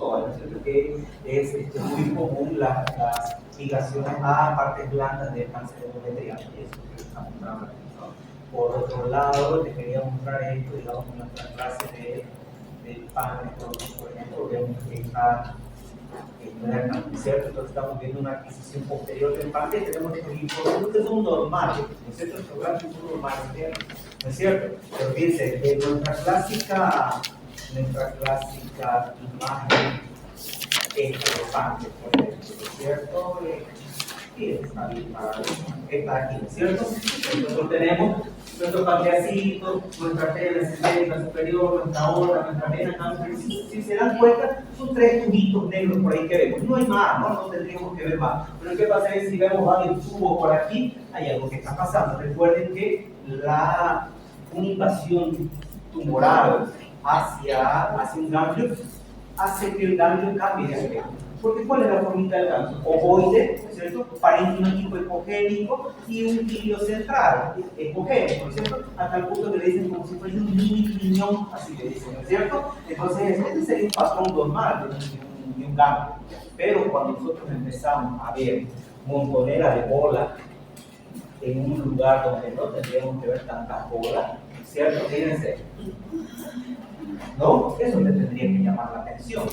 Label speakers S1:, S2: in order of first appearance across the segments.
S1: ¿no es cierto? Que es muy común las ligaciones a partes blandas del cáncer endometrial. Eso es lo que estamos hablando, ¿no? Por otro lado, te quería mostrar esto, digamos, en nuestra clase del páncreas, por ejemplo, vemos que está ¿cierto? Entonces estamos viendo una adquisición posterior del páncreas, tenemos que los linfonodos son normales, ¿no es cierto? Los grandes son normales, ¿no es cierto? Pero fíjense, en nuestra clásica imagen es el páncreas, por ejemplo, ¿no es cierto? Y está bien, está aquí, ¿no es cierto? Nosotros tenemos nuestro pancreasito, nuestra arteria sistémica superior, nuestra aorta, nuestra vena, si se dan cuenta, son tres tubitos negros por ahí que vemos. No hay más, no tendríamos que ver más. Pero ¿qué pasa es si vemos varios tubos por aquí? Hay algo que está pasando. Recuerden que una invasión tumoral hacia un ganglio hace que el ganglio cambie de aspecto. Porque ¿cuál es la formita del ganglio? Ovoide, ¿no es cierto? Parénquima epogénico y un hilio central epogénico, ¿no es cierto? Hasta el punto que le dicen como si fuese un mini piñón, así le dicen, ¿no es cierto? Entonces, este sería un patrón normal de un ganglio. Pero cuando nosotros empezamos a ver montonera de bolas en un lugar donde no tendríamos que ver tantas bolas, ¿cierto? Fíjense, ¿no? Eso le tendría que llamar la atención.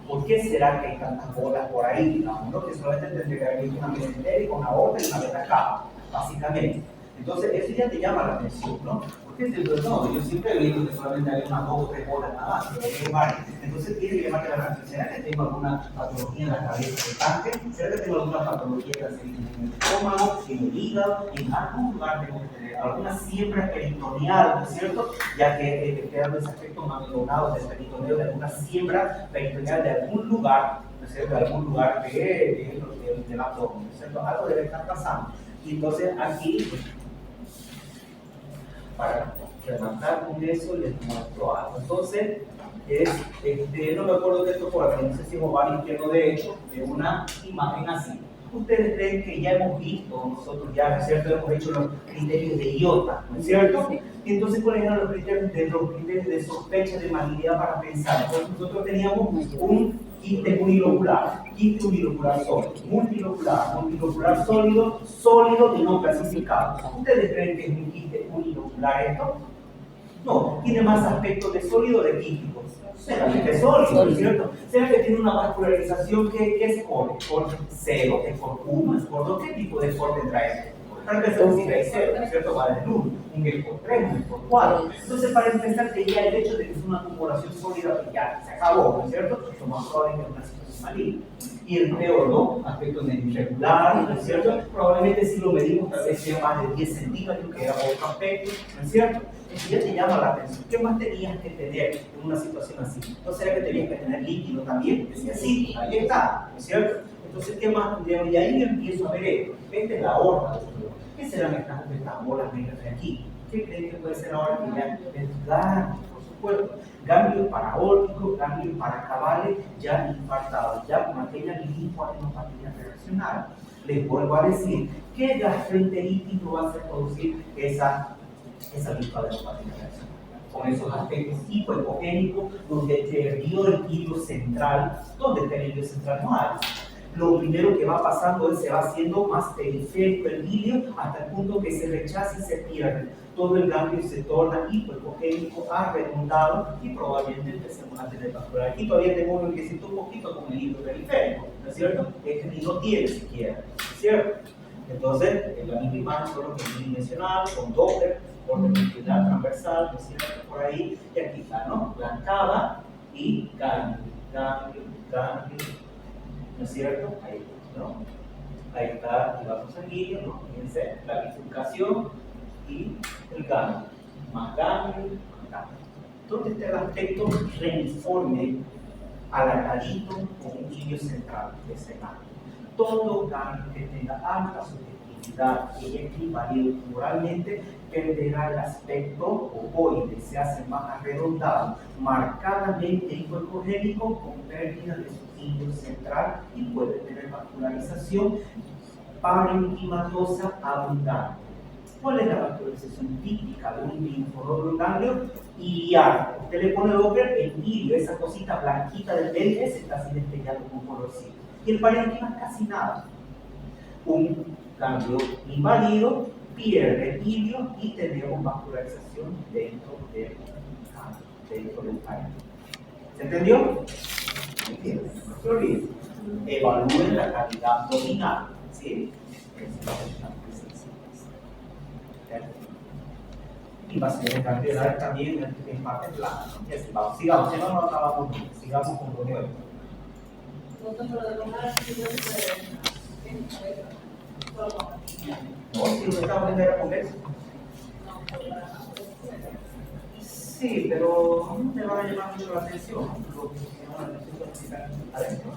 S1: ¿Por qué será que hay tantas bolas por ahí, digamos, ¿no? Que solamente tendría que haber una mesentérica, una otra y una beta, básicamente. Entonces, eso ya te llama la atención, ¿no? Porque no, yo siempre he visto que solamente hay unas 2 o 3 bolas nada más, pero hay varias. Entonces, tiene que llamarte la atención. ¿Será que tengo alguna patología en la cabeza del páncreas? ¿Será que tengo alguna patología en el estómago, en el hígado? En algún lugar tengo que tener alguna siembra peritoneal, ¿no es cierto? Ya que quedando ese aspecto mamilonado del peritoneo, de alguna siembra peritoneal de algún lugar, ¿no es cierto? De algún lugar del abdomen, ¿no es cierto? Algo debe estar pasando. Y entonces aquí, para rematar con eso, les muestro algo. Entonces, no me acuerdo de esto por aquí, no sé si es ovario izquierdo derecho, de una imagen así. Ustedes creen que ya hemos visto, nosotros ya, ¿no es cierto?, hemos hecho los criterios de IOTA, ¿no es cierto? Y entonces, ¿cuáles eran los criterios de sospecha de malignidad para pensar? Entonces, nosotros teníamos un quiste unilocular sólido, multilocular sólido y no clasificado. ¿Ustedes creen que es un quiste unilocular esto? No, tiene más aspectos de sólido de quístico. Será que es sólido, ¿no es cierto? Será que tiene una vascularización que es por 0, es por 1, es por 2. ¿Qué tipo de score tendrá esto? Para empezar, si hay 0, ¿no es cierto? Va desde el 1, un es por 3, un es por 4. Entonces, para empezar, que ya el hecho de que es una tumoración sólida, que ya se acabó, ¿no es cierto? Lo más probable es que es una situación maligna. Y el peor, ¿no? Aspecto irregular, ¿no es cierto? Probablemente si lo medimos, tal vez sea más de 10 centímetros, que era otro aspecto, ¿no es cierto? Eso ya te llama la atención. ¿Qué más tenías que tener en una situación así? ¿No será que tenías que tener líquido también? Decía, sí, ahí está, ¿no es cierto? Entonces, ¿qué más tendríamos? Y ahí yo empiezo a ver esto. Esta es la aorta. ¿Qué serán estas bolas negras de aquí? ¿Qué creen que puede ser ahora que ya es ganglio, por supuesto? Ganglios paraórticos, ganglios paracabales ya infartados, ya con aquella linfoadenopatía reaccional. Les vuelvo a decir, ¿qué gastroenteritis no va a hacer producir esa linfoadenopatía reaccional? Con esos aspectos hipoepogénicos, donde perdió el hilo central. ¿Dónde está el hilo central? No hay. Lo primero que va pasando es se va haciendo más periférico el hilo hasta el punto que se rechaza y se pierde. Todo el ganglio se torna hipoepogénico, arredondado y probablemente empecemos a tener vascular. Aquí todavía tengo uno que siento un poquito con el hilo periférico, ¿no es cierto? Este ni lo tiene siquiera, ¿no es cierto? Entonces, en la misma imagen solo que es bidimensional, con Doppler, orden longitudinal transversal, ¿no es cierto? Por ahí, y aquí está, ¿no? Blancada y ganglio, ¿no es cierto? Ahí, ¿no? Ahí está el vaso sanguíneo, ¿no? Fíjense, la bifurcación y el ganglio. Más ganglio, más ganglio. ¿Dónde está el aspecto reniforme, alargadito, con un hilo central de ese ganglio? Todo ganglio que tenga alta subjetividad y es invadido tumoralmente perderá el aspecto ovoide, se hace más arredondado, marcadamente hipoepogénico con pérdida de su hilo central y puede tener vascularización parenquimatosa abundante. ¿Cuál es la vascularización típica de un linfonodo ganglio? Iliar. Usted le pone Doppler, el irio, esa cosita blanquita del medio, se está así despellado con un colorcito. Y el parénquima casi nada. Un ganglio invadido pierde el irio y tenemos vascularización dentro del parénquima. ¿Se entendió? Muy bien. No se olviden. Evalúen la calidad abdominal. ¿Sí? Y va a ser cardiovascular también en parte plana. ¿No? Sigamos, si no, no acabamos bien. Sigamos con lo nuevo. No, si usted está poniendo era convexo. Sí, pero no te va a llamar mucho la atención. Lo que llama la atención es estar adentro.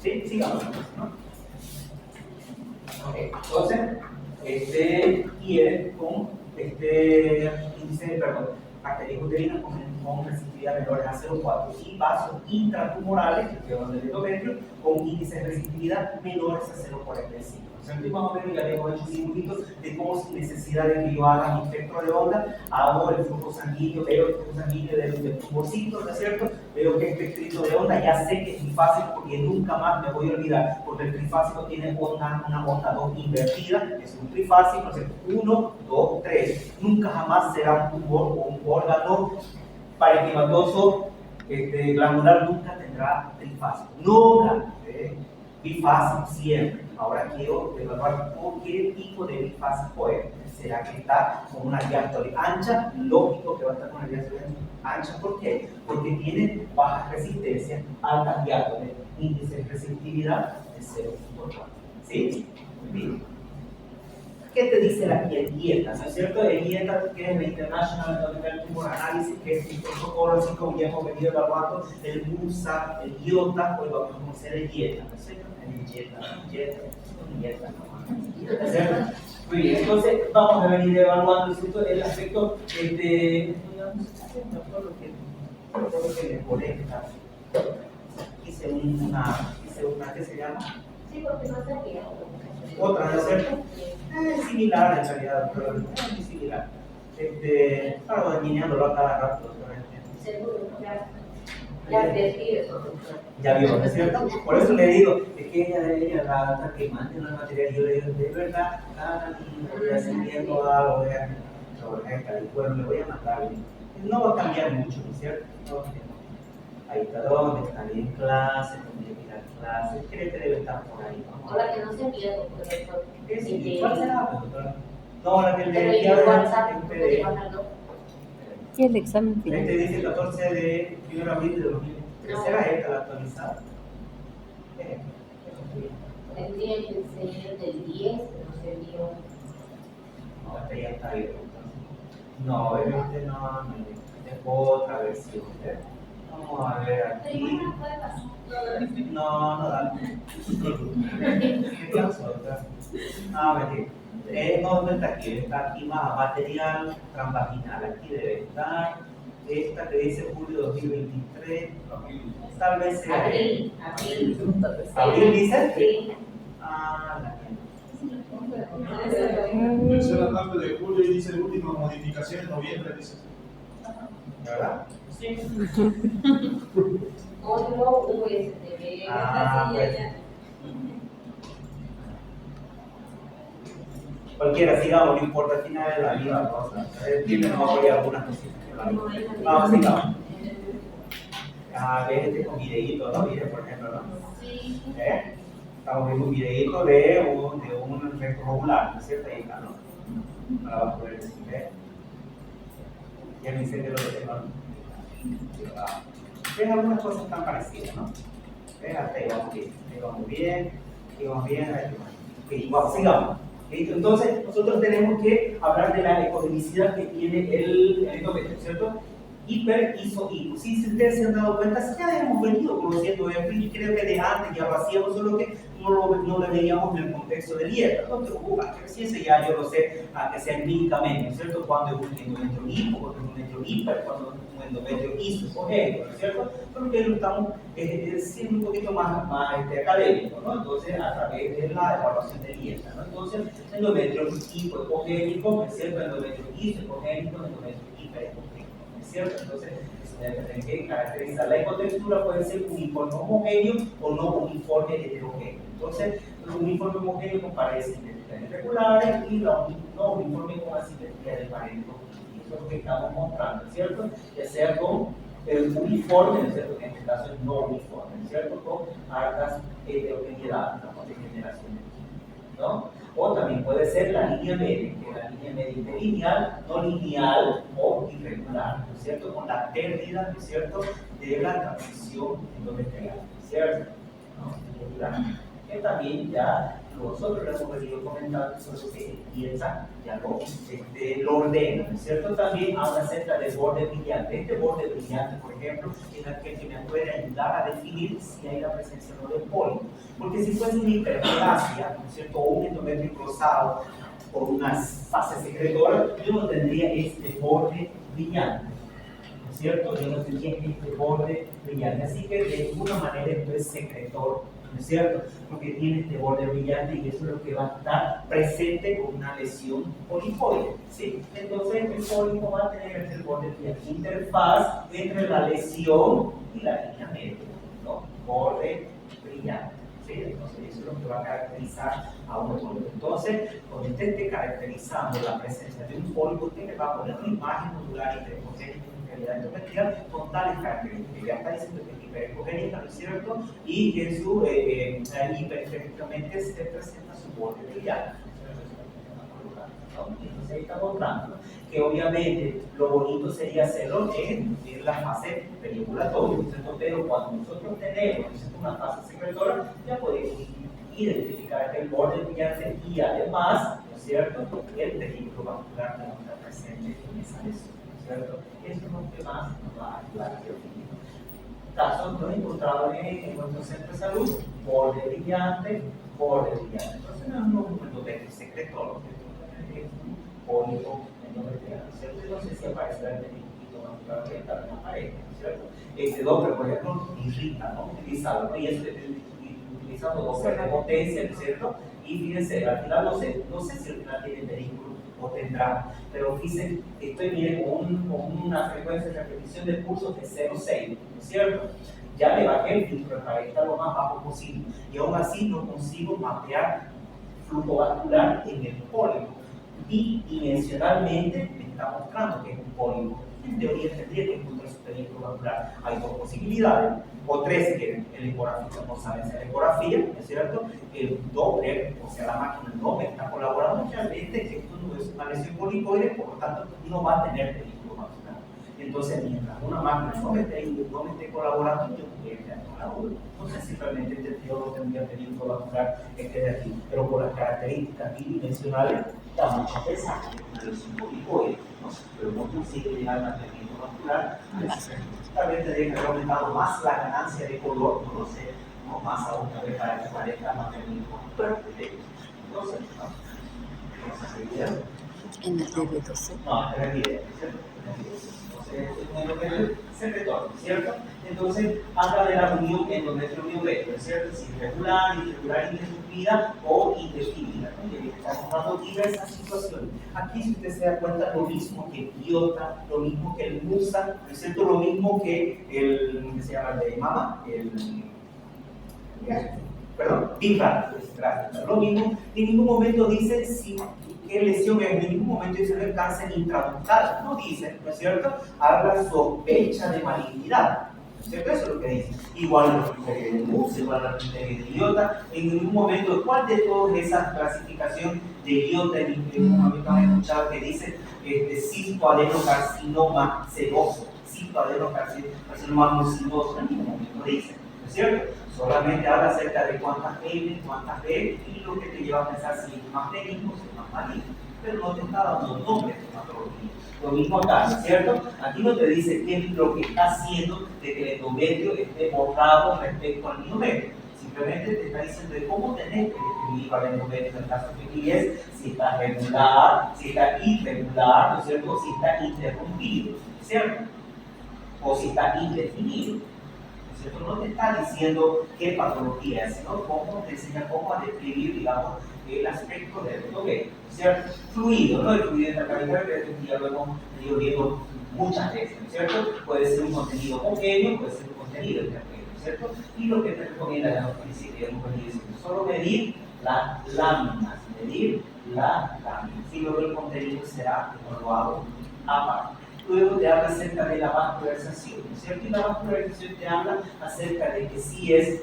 S1: Sí, sigamos. ¿No? Ok, entonces, quiere con índice, perdón, arterias uterinas con resistividad menores a 0,4 y vasos intratumorales, que es donde el endometrio, con índices de resistividad menores a 0,45. Entonces, más o menos ya le hemos hecho un dibujito de cómo, sin necesidad de que yo haga mi espectro de onda, hago el flujo sanguíneo, veo el flujo sanguíneo del tumorcito, ¿no es cierto? Veo que este espectrito de onda ya sé que es trifásico porque nunca más me voy a olvidar, porque el trifásico tiene una onda 2 invertida, es un trifásico, ¿no es cierto? 1, 2, 3. Nunca jamás será un tumor o un órgano parenquimatoso glandular, nunca tendrá trifásico. Nunca. Bifásico siempre. Ahora quiero evaluar qué tipo de bifásico es. ¿Será que está con una diástole ancha? Lógico que va a estar con una diástole ancha. ¿Por qué? Porque tiene bajas resistencias, altas diástoles, índice de resistividad de 0,4. ¿Sí? Bien. ¿Qué te dice la dieta? ¿No es cierto? El dieta, que es la International Anatomical Tumor Analysis, que es un protocolo, así como ya hemos venido evaluando el MUSA, el IOTA, hoy vamos a conocer el dieta, ¿no es cierto? El dieta, ¿no es cierto? Muy bien, entonces vamos a venir evaluando, ¿cierto? El aspecto todo lo que me molesta. Hice una, ¿qué se llama?
S2: Sí, porque no se queda.
S1: Otra, ¿no es cierto? Es similar en realidad, pero es muy similar. Claro, alineándolo a cada rato.
S2: Seguro, ya advertí eso.
S1: Ya vio, ¿no es cierto? Por eso le digo, es que ella la que manda el material, yo le digo, de verdad, cada niño voy haciendo algo, bueno, le voy a mandar. No va a cambiar mucho, ¿no es cierto? No, ahí está donde está en clase, donde mira clase, cree que debe estar por ahí. ¿No?
S2: Ahora que no se pierda, profesor.
S1: ¿Cuál será, doctora? No, la que le
S2: envía
S1: enviaron
S2: WhatsApp,
S1: en PDF.
S3: Y el examen final.
S1: Este dice 14 de 1 de abril de 2020.
S2: No.
S1: ¿Será esta la actualizada?
S2: Tendría que ser del 10, pero se envió.
S1: No, esta ya está ahí. No, obviamente no, es otra versión. Vamos a ver aquí. No, no da. ¿Qué pasó? Mentira. No está aquí más material transvaginal. Aquí debe estar. Esta que dice julio 2023. Tal vez sea.
S2: Abril.
S1: ¿Abril dice?
S2: Sí.
S1: La
S4: Tercera parte de julio y dice últimas modificaciones, noviembre dice.
S1: ¿Verdad?
S2: Sí. Módulo USDB.
S1: Pues. Cualquiera, sigamos, no importa, al final es la misma cosa. Tiene no voy a algunas cositas. Vamos, sigamos. Ves con videíto, ¿no? Mire, por ejemplo, ¿no?
S2: Sí.
S1: Estamos viendo un videíto de un rectoangular, ¿no es cierto? Ahí está, ¿no? Ahora vas a poder decir, ya me dice que lo que tengo, ¿no? Ves algunas cosas tan parecidas, ¿no? Hasta ahí vamos bien, ahí vamos bien, Ok, vamos, sigamos. Entonces, nosotros tenemos que hablar de la ecodinamicidad que tiene el endometrio, ¿cierto? Hiper-iso-hipo. Si ustedes se han dado cuenta, ya hemos venido conociendo esto y creo que de antes ya lo hacíamos, solo que no lo veíamos en el contexto de dieta, ¿no? Pero que ciencia ya yo lo sé, a que sea empíricamente, ¿no es cierto? Cuando es un endometrio hipo, cuando es un endometrio hiper, cuando es un endometrio isogénico, ¿no es cierto? Pero que lo estamos siendo un poquito más académico, ¿no? Entonces, a través de la evaluación de dieta, ¿no? Entonces, endometrio hipoecogénico, ¿no es cierto? Endometrio isogénico, endometrio hiperecogénico, ¿no es cierto? Entonces, tienen que caracterizar. La ecotextura puede ser uniforme homogéneo o no uniforme heterogéneo. Entonces, los uniformes homogéneos con paredes simétricas irregulares y los no uniformes con asimetría de paredes. Y eso es lo que estamos mostrando, ¿cierto? Ya sea con el uniforme, ¿no es cierto? Que en este caso es no uniforme, ¿cierto? Con altas heterogeneidades, ¿no? De generaciones, ¿no? O también puede ser la línea media, que es la línea media interlineal, no lineal o irregular, ¿no es cierto? Con la pérdida, ¿no es cierto?, de la transición endometrial, ¿no es cierto? ¿No? Irregular. Que también ya nosotros lo hemos venido comentando sobre lo que piensa, ya lo ordena, ¿no es cierto? También habla acerca del borde brillante. Este borde brillante, por ejemplo, es aquel que me puede ayudar a definir si hay la presencia o no de pólipo. Porque si fuese una hiperplasia, ¿no es cierto?, o un endometrio cruzado, o una fase secretora, yo no tendría este borde brillante, ¿no es cierto? Yo no tendría este borde brillante. Así que de ninguna manera esto es secretor, ¿no es cierto? Porque tiene este borde brillante y eso es lo que va a estar presente con una lesión polipoide, ¿sí? Entonces el pólipo va a tener este borde brillante, interfaz entre la lesión y la línea media, ¿no? Borde brillante, ¿sí? Entonces eso es lo que va a caracterizar a un pólipo. Entonces, cuando usted esté caracterizando la presencia de un pólipo, usted le va a poner una imagen modular hiperecogénica endometrial con tales características. Ya está diciendo que es hiperecogénica, ¿no es cierto? Y que su hiperefectivamente se presenta su borde brillante. Entonces ahí está mostrando que obviamente lo bonito sería hacerlo en la fase periovulatoria, pero cuando nosotros tenemos una fase secretora, ya podemos identificar el borde brillante y además, ¿no es cierto?, el tejido vascular que está presente en esa lesión, ¿no es cierto? Eso es lo que más nos va a ayudar. Casos no encontrados en nuestro centro de salud, borde brillante, borde brillante. Entonces no es un endometrio secretor, es un pólipo endometrial, ¿cierto? No sé si aparecerá el tejido vascular oriental en la pared, ¿cierto? Este Doppler, por ejemplo, irrita, ¿no? Utilizado, y eso utilizando Doppler de potencia, ¿no es cierto? Y fíjense, al final no sé si al final tiene vehículo o tendrá, pero fíjense, estoy bien con una frecuencia de repetición de pulsos de 0,6, ¿no es cierto? Ya le bajé el filtro para estar lo más bajo posible y aún así no consigo mapear flujo vascular en el pólipo. Y dimensionalmente me está mostrando que es un pólipo. En teoría tendría que encontrar su perímetro vascular. Hay dos posibilidades, o tres que el ecografista no sabe hacer ecografía, ¿no es cierto? El Doppler, o sea, la máquina no me está colaborando realmente, que esto no es una lesión polipoide, por lo tanto no va a tener perímetro vascular. Entonces, mientras una máquina no me esté colaborando, yo voy a quedar con la duda. No sé si realmente este teólogo tendría perímetro vascular de aquí, pero por las características bidimensionales, da mucho pesaje, una lesión polipoide, ¿no? Pero no consigue llegar al perímetro vascular. Tal vez tendría que haber aumentado más la ganancia de color, no lo sé, no más aún, tal vez para que parezca más pequeño, pero entonces, ¿no? Entonces, ¿se
S3: En el DB12.
S1: no, es evidente, ¿cierto? Entonces, es un endometrio secretor, ¿cierto? Entonces, habla de la unión endometrio-miometrio, ¿cierto? Si irregular, interrumpida o indefinida, ¿no? Y estamos hablando de diversas situaciones. Aquí, si usted se da cuenta, lo mismo que el iota, lo mismo que el musa, ¿no es cierto? Lo mismo que el, ¿qué se llama? El de mama, perdón, bifracto, gracias. Lo mismo, en ningún momento dice si qué lesión es, en ningún momento dice el cáncer intraductal, no dice, ¿no es cierto? Habla sospecha de malignidad, ¿no es cierto? Eso es lo que dice. Igual los criterios de MUS, igual los criterios de IOTA, en ningún momento, ¿cuál de todas esas clasificaciones de IOTA en ningún momento han escuchado que dice cistoadenocarcinoma seroso, cistoadenocarcinoma mucinoso? En ningún momento dice, ¿no es cierto? Solamente habla acerca de cuántas M, cuántas B, y lo que te lleva a pensar si es más benigno o si es más maligno. Pero no te está dando nombre de patología. Lo mismo acá, ¿no es cierto? Aquí no te dice qué es lo que está haciendo de que el endometrio esté borrado respecto al miometrio. Simplemente te está diciendo de cómo tenés que describir para el momento, en el caso que IES, si está regular, si está irregular, ¿no es cierto? O si está interrumpido, ¿cierto? O si está indefinido, ¿no es cierto? No te está diciendo qué patología es, sino cómo te enseña cómo a describir, digamos, el aspecto del ortopedia, ¿cierto? Fluido, ¿no? El fluido intracavitario, que ya lo hemos venido viendo muchas veces, ¿no es cierto? Puede ser un contenido homogéneo, puede ser un contenido heterogéneo, ¿cierto? Y lo que te recomienda la principio, hemos venido diciendo, solo medir las láminas, y luego el contenido será evaluado aparte. Luego te habla acerca de la vascularización, ¿no es cierto? Y la vascularización te habla acerca de que si es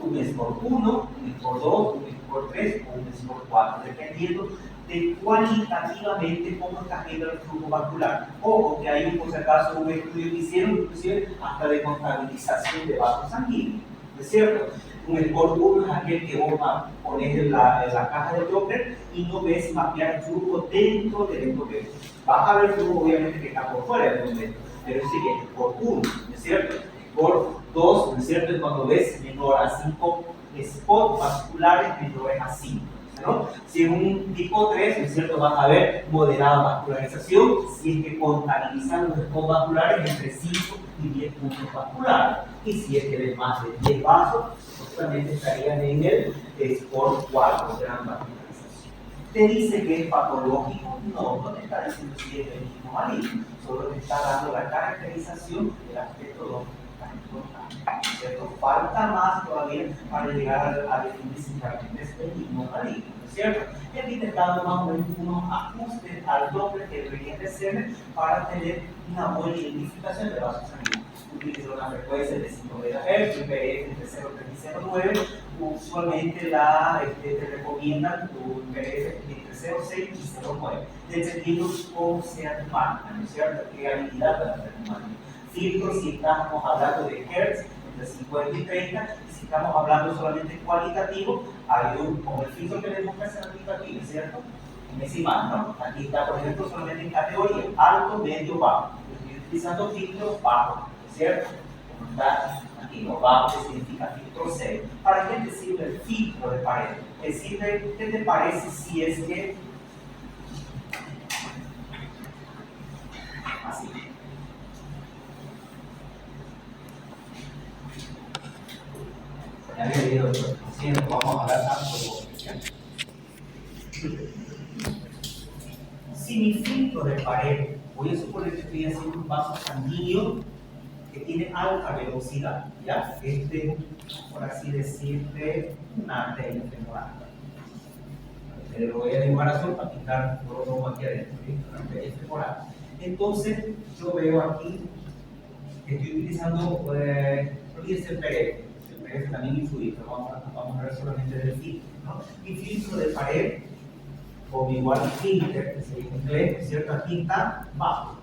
S1: un SCOR 1, un SCOR 2, un SCOR 3 o un SCOR 4, dependiendo de cualitativamente cómo está viendo el flujo vascular. Ojo, que hay un, por si acaso, un estudio que hicieron, inclusive hasta de contabilización de vasos sanguíneos, ¿no es cierto? Un SCOR 1 es aquel que vos pones en la caja del Doppler y no ves mapear el flujo dentro del endometrio. Vas a ver el flujo, obviamente, que está por fuera del endometrio, pero sí que es SCOR 1, ¿no es cierto? SCOR 2, ¿no es cierto? Es cuando ves menor a 5 spots vasculares menores a 5. ¿No? Si es un tipo 3, ¿no es cierto? Vas a ver moderada vascularización si es que contabilizan los spots vasculares entre 5 y 10 puntos vasculares. Y si es que ves más de 10 vasos, justamente estarían en el SCOR 4, gran vascularización. ¿Te dice que es patológico? No, no te está diciendo si es benigno o maligno, solo te está dando la caracterización del aspecto importante, ¿cierto? Falta más todavía para llegar a definir si realmente es benigno o maligno, ¿no es cierto? Y aquí te está dando más o menos unos ajustes al Doppler que deberían de ser para tener una buena identificación de vasos sanguíneos. Utiliza una frecuencia de 5 MHz, un PF entre 0,3 y 0,9. Usualmente te recomiendan un PF entre 0,6 y 0,9, dependiendo cómo sea tu máquina, ¿no es cierto? ¿Qué habilidad para hacer tu máquina? Filtros, si estamos hablando de Hertz, entre 50 y 30, y si estamos hablando solamente cualitativo, hay como el filtro que les muestra en aplicativo, ¿cierto? En decimal, ¿no? Aquí está, por ejemplo, solamente en categoría, alto, medio, bajo. Estoy utilizando filtros bajos, ¿cierto? Como está aquí, lo bajo que significa filtro cero. ¿Para qué te sirve el filtro de pared? ¿Qué te parece si es que así? Ya había leído diciendo, vamos a hablar tanto. Si mi filtro de pared, voy a suponer que estoy haciendo un vaso sanguíneo que tiene alta velocidad, ¿ya? Por así decirte, una arteria femoral. Pero lo voy a dibujar azul para quitar todo lo rojo aquí adentro, ¿sí? Una arteria femoral. Entonces, yo veo aquí que estoy utilizando, olvídese el PF. El PF también influye, pero vamos a ver solamente del filtro, ¿no? Mi filtro de pared, o igual filter, que se dice en inglés, ¿cierto? Aquí está bajo.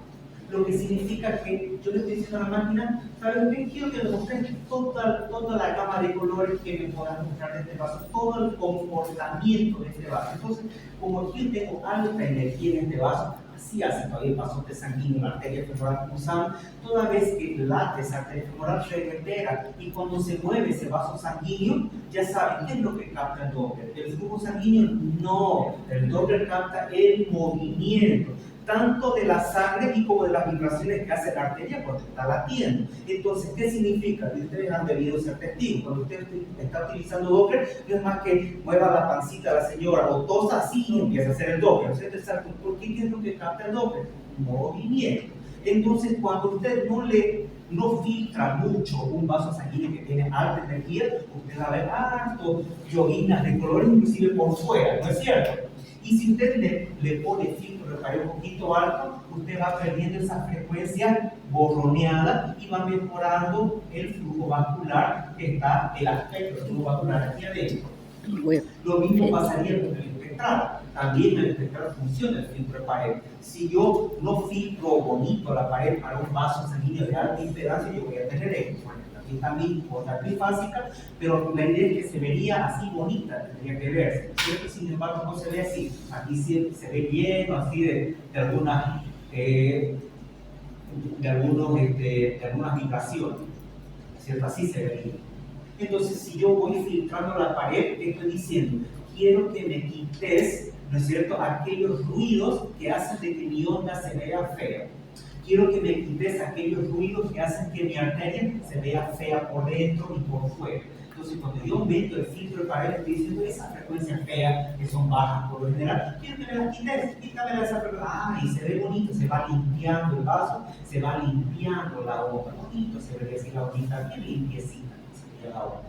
S1: Lo que significa que yo le estoy diciendo a la máquina, ¿sabes qué? Quiero que me mostres toda la gama de colores que me puedan mostrar de este vaso, todo el comportamiento de este vaso. Entonces, como yo tengo alta energía en este vaso, así hace todavía el pasote sanguíneo, la arteria femoral cruzada, toda vez que late esa arteria femoral se reverbera y cuando se mueve ese vaso sanguíneo, ya saben qué es lo que capta el Doppler. ¿El flujo sanguíneo? No, el Doppler capta el movimiento, tanto de la sangre y como de las vibraciones que hace la arteria cuando está latiendo. Entonces, ¿qué significa? Y ustedes han debido ser testigos. Cuando usted está utilizando Doppler, no es más que mueva la pancita de la señora o tosa así y empieza a hacer el Doppler. Entonces, ¿por qué es lo que capta el Doppler? Movimiento. Entonces, cuando usted no filtra mucho un vaso sanguíneo que tiene alta energía, usted va a ver harto llovinas de color, inclusive por fuera, ¿no es cierto? Y si usted le pone filtro de pared un poquito alto, usted va perdiendo esa frecuencia borroneada y va mejorando el flujo vascular que está, el aspecto del flujo vascular aquí adentro. Lo mismo pasaría con el espectral. También el espectral funciona el filtro de pared. Si yo no filtro bonito la pared para un vaso sanguíneo de alta impedancia, yo voy a tener esto. Bueno, aquí también por trifásica, pero la idea es que se vería así bonita, tendría que verse. ¿Cierto? Sin embargo, no se ve así. Aquí se ve lleno así de algunas vibraciones, ¿cierto? Así se ve. Entonces, si yo voy filtrando la pared, ¿qué estoy diciendo? Quiero que me quites, ¿no es cierto?, aquellos ruidos que hacen de que mi onda se vea fea. Quiero que me quites aquellos ruidos que hacen que mi arteria se vea fea por dentro y por fuera. Entonces, cuando yo meto el filtro de pared, estoy diciendo esas frecuencias feas, que son bajas por lo general, quiero que me las quites, quítame esa frecuencia. Ah, y se ve bonito, se va limpiando el vaso, se va limpiando la onda. Bonito se ve así la ondita, bien limpiecita, se ve la onda.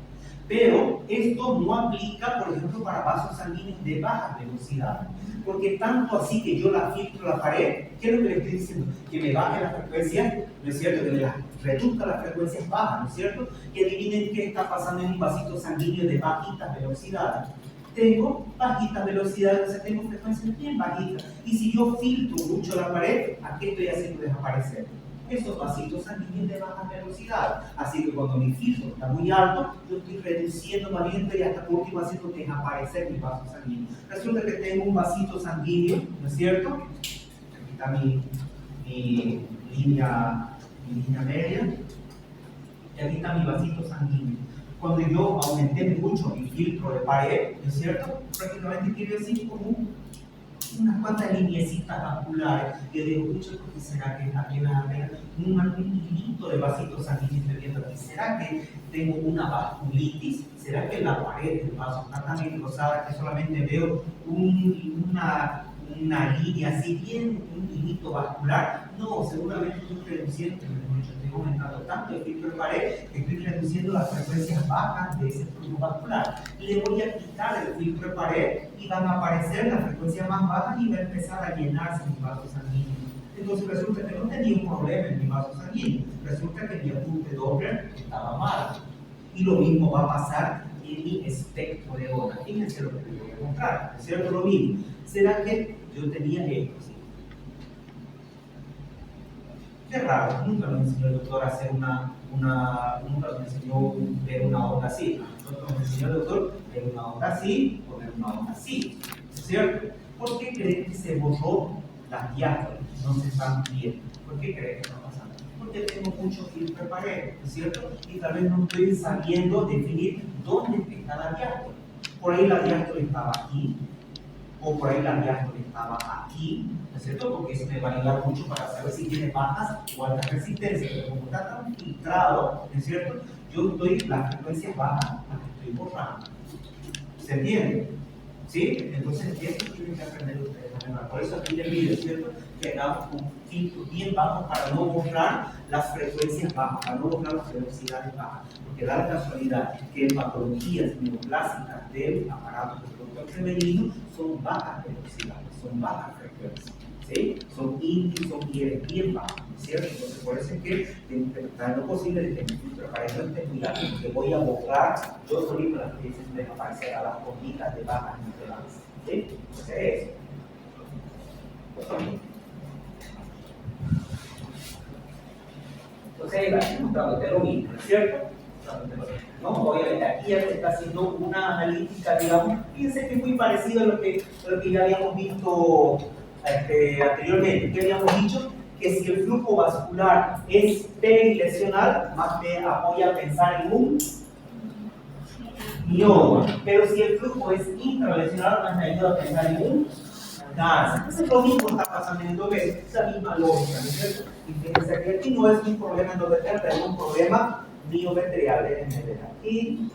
S1: Pero esto no aplica, por ejemplo, para vasos sanguíneos de baja velocidad. Porque tanto así que yo la filtro la pared, ¿qué es lo que le estoy diciendo? Que me baje las frecuencias, ¿no es cierto? Que me las reduzca las frecuencias bajas, ¿no es cierto? Y adivinen qué está pasando en un vasito sanguíneo de bajitas velocidades. Tengo bajitas velocidades, o sea, tengo frecuencias bien bajitas. Y si yo filtro mucho la pared, ¿a qué estoy haciendo desaparecer? Esos vasitos sanguíneos de baja velocidad. Así que cuando mi filtro está muy alto, yo estoy reduciendo más bien y hasta por último haciendo desaparecer mi vaso sanguíneo. Resulta que tengo un vasito sanguíneo, ¿no es cierto? Aquí está mi línea media. Y aquí está mi vasito sanguíneo. Cuando yo aumenté mucho mi filtro de pared, ¿no es cierto? Prácticamente quiero decir como unas cuantas lineecitas vasculares. Yo digo, mucho, ¿por qué será que aquí un hilito de vasitos sanguíneos estoy viendo aquí? ¿Será que tengo una vasculitis? ¿Será que la pared del vaso está tan engrosada que solamente veo una línea así bien, un hilito vascular? No, seguramente estoy reduciendo, estoy aumentando tanto el filtro de pared que estoy reduciendo las frecuencias bajas de ese flujo vascular. Le voy a quitar el filtro de pared y van a aparecer las frecuencias más bajas y va a empezar a llenarse mi vaso sanguíneo. Entonces resulta que no tenía un problema en mi vaso sanguíneo, resulta que mi apunte Doppler estaba mal. Y lo mismo va a pasar en mi espectro de onda. Fíjense lo que les voy a mostrar, ¿es cierto? Lo mismo. ¿Será que yo tenía esto? ¿Sí? Qué raro, nunca nos enseñó el doctor a hacer nunca nos enseñó ver una onda así. Nosotros nos enseñó el doctor ver una onda así o ver una onda así, ¿cierto? ¿Por qué creen que se borró las diástoles? No se están viendo. ¿Por qué creen que está pasando? Porque tengo mucho filtro de pared, ¿cierto? Y tal vez no estoy sabiendo definir dónde está la diástole. Por ahí la diástole estaba aquí, o por ahí la diástole estaba aquí, ¿no es cierto? Porque eso me va a ayudar mucho para saber si tiene bajas o altas resistencias. Pero como está tan filtrado, ¿no es cierto? Yo estoy las frecuencias bajas las estoy borrando. ¿Se entiende? ¿Sí? Entonces, eso tienen que aprender ustedes. Por eso aquí les pido, ¿cierto? Que hagamos un filtro bien bajo para no borrar las frecuencias bajas, para no borrar las velocidades bajas. Porque da la casualidad que en patologías neoplásicas del aparato reproductor femenino son bajas velocidades, son bajas frecuencias. ¿Sí? Son índices, son bien bajos, ¿cierto? Entonces, por eso es que tengo que tratar en lo posible de que mi filtro para que no esté muy alto, porque voy a borrar yo solito las que dicen de aparecer a las onditas de baja impedancia. ¿Sí? Entonces, eso. Entonces, ahí va, mostrándote lo mismo, ¿no es cierto? ¿No? Obviamente aquí ya se está haciendo una analítica, digamos, fíjense que es muy parecido a lo que ya habíamos visto anteriormente. ¿Qué habíamos dicho? Que si el flujo vascular es perilesional, más me apoya a pensar en un mioma. Pero si el flujo es intralesional, más me ayuda a pensar en un cáncer. Entonces lo mismo está pasando en endometrio, esa misma lógica, ¿no es cierto? Y fíjense que aquí no es un problema endometrial, pero es un problema miometrial. Déjenme ver aquí.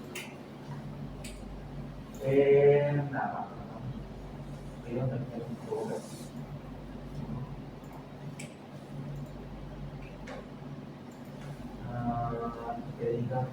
S1: Nada. Que diga.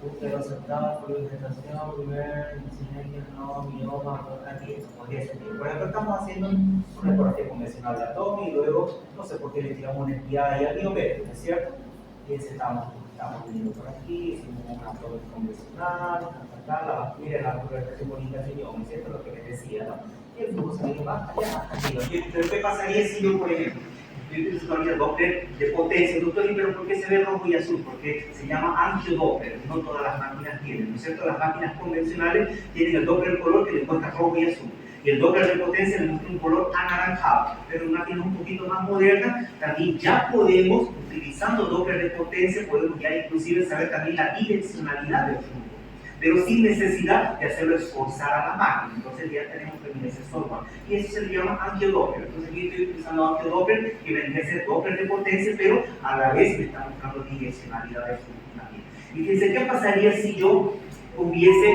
S1: Útero aceptado por vegetación, primer sinergia, no, mioma, aquí, podría ser. Por ejemplo, estamos haciendo una ecografía convencional de abdomen y luego, no sé por qué le tiramos una espiada ahí al miometrio, ¿no es cierto? Y ese estamos viendo por aquí, hicimos una abdomen convencional, mire la progresión bonita de mioma, ¿no es cierto? Lo que les decía, ¿no? Y el flujo sanguíneo va allá, hasta aquí. ¿Qué pasaría si yo, por ejemplo, estoy todavía Doppler de potencia. Doctor, pero ¿por qué se ve rojo y azul? Porque se llama angiodoppler, no todas las máquinas tienen, ¿no es cierto? Las máquinas convencionales tienen el Doppler color que le muestra rojo y azul. Y el Doppler de potencia le muestra un color anaranjado. Pero en una máquina un poquito más moderna, también ya podemos, utilizando Doppler de potencia, podemos ya inclusive saber también la direccionalidad del flujo, pero sin necesidad de hacerlo esforzar a la máquina. Entonces ya tenemos ese software. Y eso se le llama angiodoppler. Entonces aquí estoy utilizando angiodoppler, que vendría a ser Doppler de potencia, pero a la vez me está mostrando direccionalidad del flujo también. Y fíjense, ¿qué pasaría si yo hubiese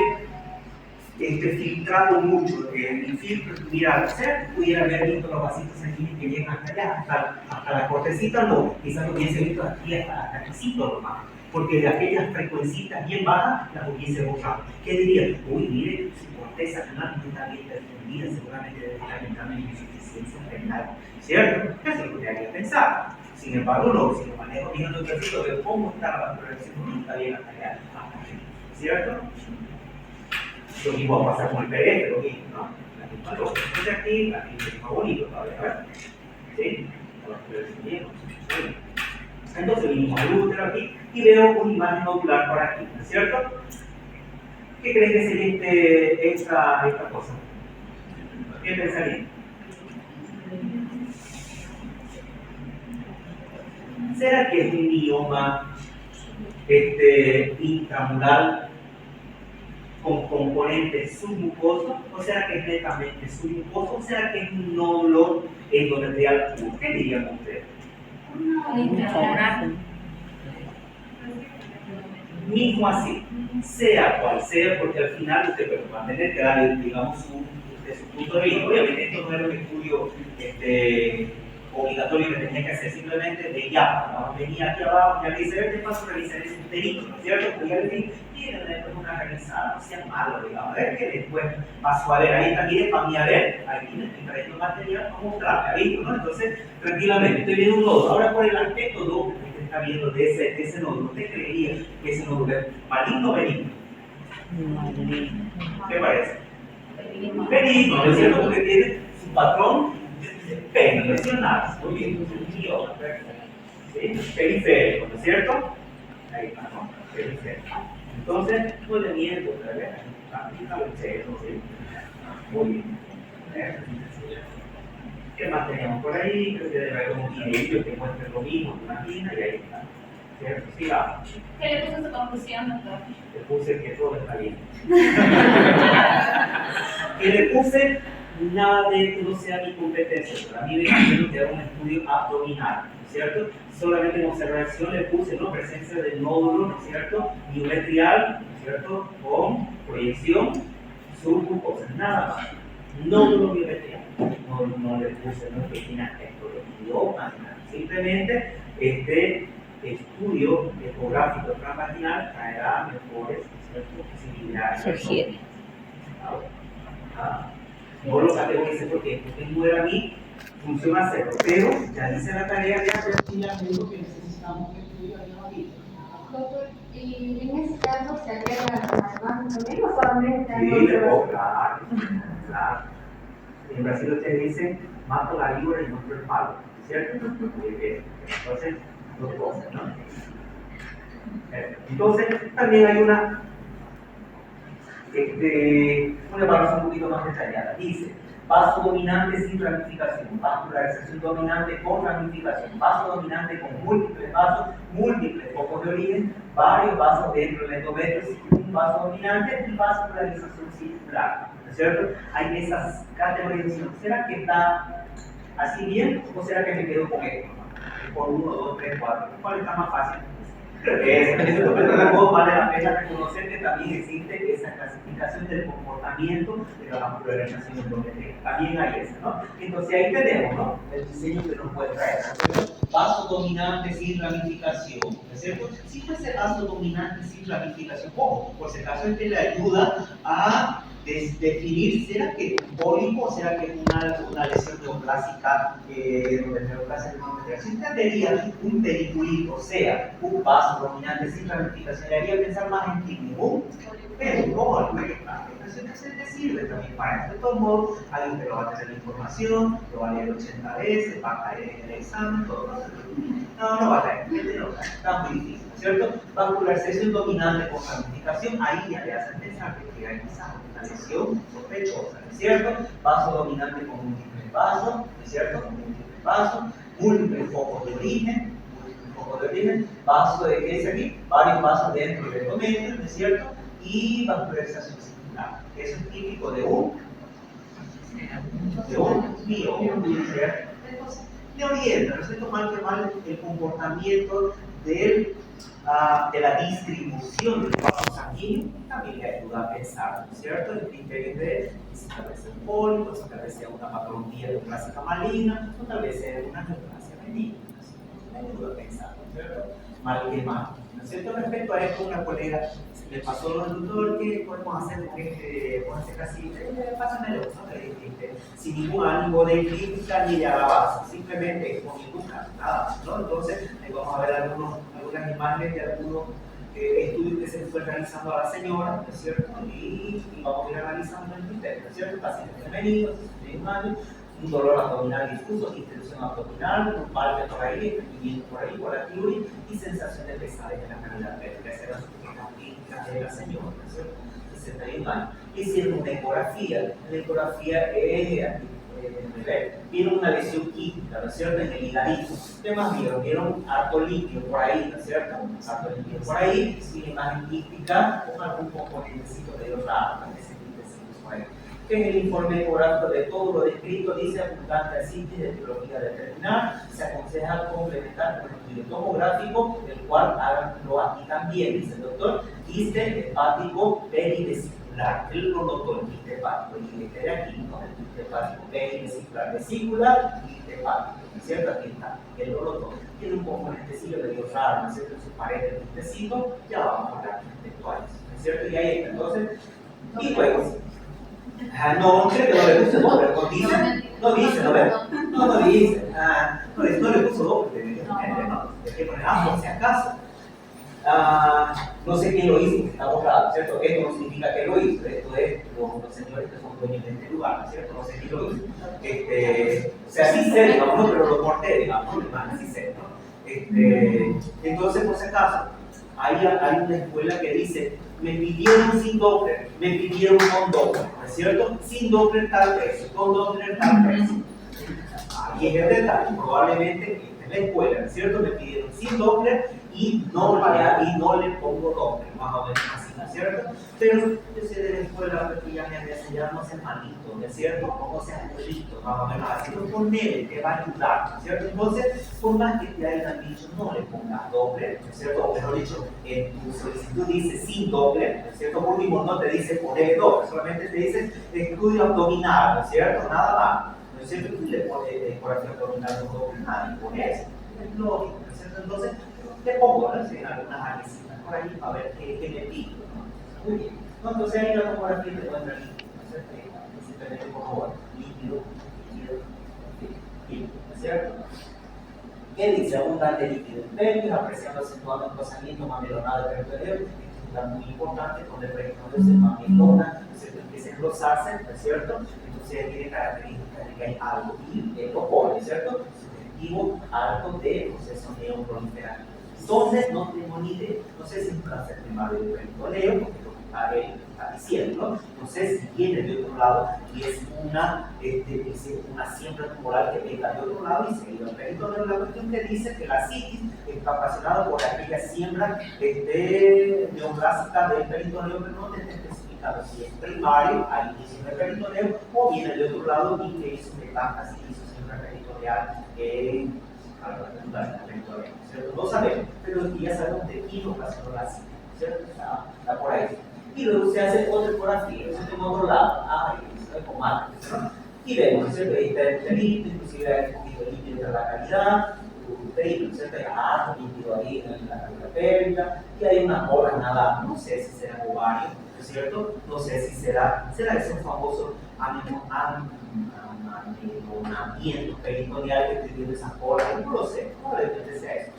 S1: filtrado mucho mi filtro? Pudiera haber visto los vasitos sanguíneos que llegan hasta allá, hasta la cortecita, no, quizás lo hubiese visto aquí hasta aquí nomás, porque de aquellas frecuencitas bien bajas las hubiese borrado. ¿Qué diría? Uy, mire, su corteza renal no está bien defendida, seguramente debe estar entrando en insuficiencia renal, ¿cierto? Eso es lo que haría pensar. Sin embargo, no, si lo manejo bien el ejercicio de cómo está la vascularización, no está bien hasta allá, ¿cierto? Lo mismo va a pasar con el PDF, lo mismo, ¿no? La misma lógica. Entonces aquí es más bonito todavía, ¿verdad? ¿Sí? Entonces vinimos al útero aquí y veo una imagen nodular por aquí, ¿no es cierto? ¿Qué creen que sería esta cosa? ¿Qué pensarían? ¿Será que es un mioma intramural con componentes submucosos? ¿O será que es netamente submucoso? ¿O será que es un nódulo endometrial puro? ¿Qué dirían ustedes? Mismo así, sea cual sea, porque al final usted va a tener que darle, digamos, su punto de vista. Obviamente esto no era un estudio obligatorio que tenía que hacer simplemente de ya. Cuando venía aquí abajo, ya le dice, te paso a revisar ese uterito, ¿no es cierto? Podía decir, miren, después una revisada, no sea malo, digamos, a ver que después pasó a ver, ahí también para mí, a ver, aquí me estoy trayendo material para mostrarle, ¿ha visto, no? Entonces, tranquilamente, estoy viendo un nódulo. Ahora, por el aspecto doble que usted está viendo de ese nódulo, ¿usted creería que ese nódulo es maligno o benigno? ¿Qué parece? Benigno, ¿no es cierto? Porque tiene su patrón pendimensional, muy bien, ¿sí? Periférico, ¿no es cierto? Ahí está, ¿no? Periférico. Entonces, no le miento, ¿verdad? ¿Sí? Muy bien. ¿Qué más teníamos por ahí? Creo que debe haber un video que muestre lo mismo, imagina, y ahí está. ¿Cierto? Sigamos.
S5: ¿Qué le puso su conclusión, doctor?
S1: Le puse que todo está bien. Y le puse nada de que no sea mi competencia, pero a mí me imagino que era un estudio abdominal, ¿no es cierto? Solamente en observación le puse, ¿no?, presencia del nódulo, ¿no es cierto?, biometrial, ¿no es cierto?, con proyección submucosa, nada más. Nódulo biometrial, no le puse, no es que tiene aspecto de idioma, simplemente este estudio ecográfico transvaginal traerá mejores, posibilidades.
S3: Sugiere.
S1: No lo categorice porque no era mi función hacerlo, pero ya hice la tarea de hacer lo que necesitamos que estudiar aquí.
S2: Doctor, ¿y en ese caso se agrega la también o solamente
S1: Sí, claro. En Brasil ustedes dicen, mato la víbora y muestro el palo, ¿cierto? Entonces, dos cosas, ¿no? Entonces, también hay una evaluación un poquito más detallada. Dice, vaso dominante sin ramificación, vascularización dominante con ramificación, vaso dominante con múltiples vasos, múltiples focos de origen, varios vasos dentro del endometrio, un vaso dominante y vascularización circular, ¿no es cierto? Hay esas categorizaciones. ¿Será que está así bien o será que me quedo con esto? Por 1, 2, 3, 4. ¿Cuál está más fácil? Creo que eso vale la pena reconocer que también existe esa clasificación del comportamiento de la vascularización endometrial. También hay esa, ¿no? Entonces ahí tenemos, ¿no?, el diseño que nos puede traer. Vaso dominante sin ramificación, ¿no es cierto? Si fuese vaso dominante sin ramificación, ojo, por si acaso es que le ayuda a definir, ¿será que es un pólipo o será que es una lesión neoplásica endometrioplasia endometrial? Si usted tenía un pediculito, o sea, un vaso dominante sin ramificación, le haría pensar más en ti, un pólipo. Entonces decir sirve también para esto. De todos modos, alguien que lo va a tener la información, lo va a leer 80 veces, va a caer en el examen, todo. No va a caer, está muy difícil, ¿cierto? Vascularización dominante con ramificación, ahí ya le hacen pensar que hay quizás una lesión sospechosa, ¿no es cierto? Vaso dominante con múltiples vasos, ¿no es cierto? Con múltiples vasos, múltiples focos de origen, vaso de qué es aquí, varios vasos dentro del endometrio, ¿no es cierto? Y vascularización circular, que eso es típico de un bioma, ¿cierto? De oriente, ¿no es cierto? Mal que mal el comportamiento de la distribución del vaso sanguíneo también le ayuda a pensar, ¿no es cierto? El criterio de si tal vez es un pólipo, si tal vez sea una patología neoplásica maligna, o tal vez sea una neoplasia benigna, le ayuda a pensar, ¿no es cierto? Mal que mal, ¿no es cierto? Respecto a esto, una colega le pasó al doctor, ¿qué podemos hacer con este paciente? Pásamelo, ¿no? Sin ningún ánimo de crítica ni de alabanza, simplemente con nada, ¿no? Entonces, vamos a ver algunas imágenes de algunos estudios que se fue realizando a la señora, ¿no es cierto? Y vamos a ir analizando el criterio, ¿no es cierto? Pacientes femeninos, de un año, un dolor abdominal difuso, distensión abdominal, un palpe por ahí, estreñimiento por aquí, y sensación de pesadez en la cavidad pélvica. Esa era su queja clínica de la señora, ¿no es cierto? 61 años. Hicieron una ecografía. La ecografía vieron una lesión química, ¿no es cierto? En el hígado. ¿Qué más vieron? Vieron harto líquido por ahí, ¿no es cierto? Harto líquido por ahí, y la imagen química con algún componentecito de los raro, por ahí. Que es el informe ecográfico de todo lo descrito, dice abundante ascitis de etiología determinada, se aconseja complementar con el estudio tomográfico, el cual háganlo aquí también, dice el doctor, quiste hepático perivesicular, él lo notó, el quiste hepático, y este de aquí, ¿no? El quiste hepático perivesicular, vesicular, quiste hepático, ¿no es cierto? Aquí está, él lo notó, tiene un componentecillo de Dios raro, ¿no es cierto? En su pared del quistecito, ya vamos a hablar intelectuales, ¿no es cierto? Y ahí está, entonces, y luego, no, creo que no le puse doble, no dice, no dice, no dice, no le puso doble, ¿no? Es que poner por si acaso. No sé quién lo hizo, está borrado, ¿cierto? Esto no significa que lo hizo, esto es los señores que son dueños de este lugar, ¿cierto? No sé quién lo hizo. O sea, sí sé, digamos, ¿no? Pero lo corté, digamos, sí sé, ¿no? Entonces, por si acaso, hay una escuela que dice, me pidieron sin Doppler, me pidieron con Doppler, ¿no es cierto? Sin Doppler tal precio, con Doppler tal precio. Ahí es el detalle, probablemente en la escuela, ¿no es cierto? Me pidieron sin Doppler y no le pongo Doppler, más o menos así, ¿no es cierto? Pero yo sé de la escuela que ya me había enseñado, no seas malito, ¿no es cierto? No seas malito, más o menos así, pero ponele, te va a ayudar, ¿no es cierto? Entonces, por más que te hayan dicho, no le pongas Doppler, ¿no es cierto? O mejor dicho, en tu solicitud dice sin Doppler, ¿no es cierto? Por último, no te dice poner Doppler, solamente te dice estudio abdominal, ¿no es cierto? Nada más, ¿no es cierto? Tú le pones ecografía abdominal con Doppler, nada, y pones, es lógico, ¿no es cierto? Entonces, te pongo, ¿no? En algunas áreas por ahí a ver qué me pido, ¿no? Muy bien. No, entonces ahí la tomografía te muestra líquido, ¿no es cierto? Simplemente por favor, líquido, ¿no es cierto? ¿Qué dice? Abundante líquido en pelvis, apreciando acentuado en cosamiento mamelonado de peritoneum, esto es un dato muy importante, donde el peritoneo se mamelona, ¿no es cierto? Empieza a engrosarse, ¿no es cierto? Entonces tiene características de que hay algo y él lo pone, ¿cierto? Sugestivo, alto de proceso neoproliferativo. Entonces, no tengo ni idea, no sé si es un cáncer primario del peritoneo, porque lo que está diciendo, no sé si viene de otro lado y es una siembra tumoral que venga de otro lado y seguido el peritoneo. La cuestión que dice que la citis está ocasionada por aquella siembra neoplásica del peritoneo, pero no te está especificado si es primario al inicio del peritoneo o viene de otro lado y que hizo metástasis, hizo siembra peritoneal no sabemos, pero ya sabemos de quién ocasionó la citis, ¿cierto? Está por ahí. Y luego se hace otra ecografía, eso en otro lado, eso es comando, ¿no? Y vemos, ¿cierto? Ahí está el líquido, inclusive hay un poquito de líquido de la cavidad, ¿cierto? Hay harto líquido ahí en la cavidad pélvica, y hay unas bolas nadando, no sé si será ovario, ¿no es cierto? No sé si será esos famosos amelonamientos peritoneales que estoy viendo esas bolas, no lo sé, probablemente sea eso.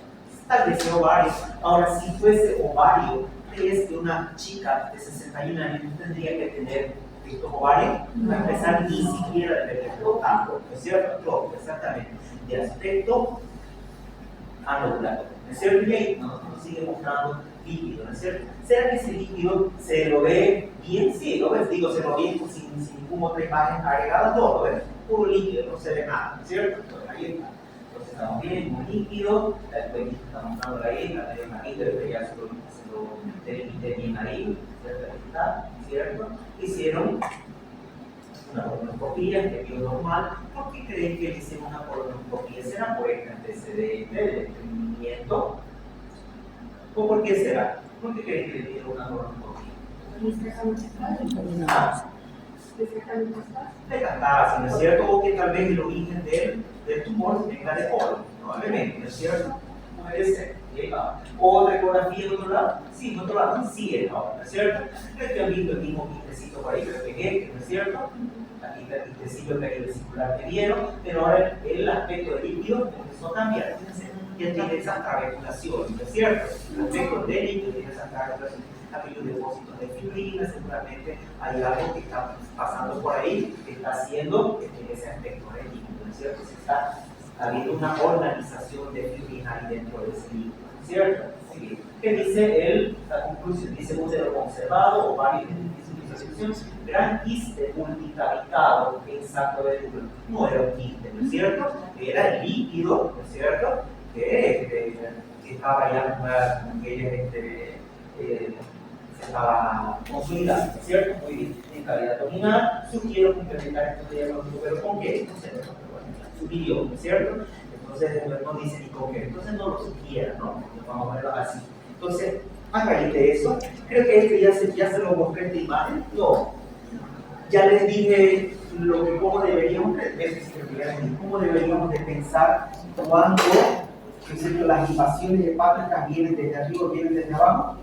S1: Tal vez sea ovario. Ahora, si fuese ovario, es que una chica de 61 años tendría que tener estos ovarios, va a empezar ni siquiera de explotando, ¿no es cierto? Exactamente, de aspecto anular, ¿no es cierto? Y ahí nos sigue mostrando líquido, ¿no es cierto? ¿Será que ese líquido se lo ve bien? Sí, lo ves, digo, se lo ve sin ninguna otra imagen agregada, no, lo ves, puro líquido, no se ve nada, ¿no es cierto? Entonces, ahí está. Entonces estamos bien, un líquido, después está mostrando ahí, la medio marito, después ya se lo delimité bien ahí, ¿cierto? Hicieron una colonoscopía, que dio normal. ¿Por qué creen que hicieron una colonoscopía? ¿Será por este antecedente de estreñimiento? ¿O por qué será? ¿Por qué creen que le dieron una colonoscopía? Metastasa, ¿no es cierto? O que tal vez el origen del tumor venga de colon, probablemente, ¿no es cierto? Puede ser. Otra ecografía en otro lado, sí, en otro lado, sí es ahora, ¿no es cierto? Creo que han visto el mismo quistecito por ahí que le pegué, ¿no es cierto? Aquí está el quistecito vesicular que vieron, pero ahora el aspecto del líquido empezó a cambiar. Fíjense, ya tiene esa traveculación, ¿no es cierto? El aspecto del líquido tiene esa traveculación. Aquellos depósitos de fibrina, seguramente hay algo que está pasando por ahí, que está haciendo ese aspecto del líquido, ¿no es cierto? Se está habiendo una organización de fibrina ahí dentro de ese líquido, ¿no es cierto? Sí. ¿Qué dice la conclusión? Dice útero conservado, ovario de disolución, gran quiste multicavitado en saco de útero. No era un quiste, ¿no es cierto? Era el líquido, ¿no es cierto? Que estaba ya con aquella estaba consolidada, ¿no es cierto? Muy bien, en calidad abdominal, sugiero complementar este diagnóstico, pero ¿con qué? No sé, sugirió, ¿no es cierto? Entonces no dice ni con qué, entonces no lo sugiera, ¿no? Vamos a ponerlo así. Entonces, acá dice eso, creo que este ya se lo mostré esta imagen, no, ya les dije cómo deberíamos de pensar cuando las invasiones hepáticas vienen desde arriba o vienen desde abajo.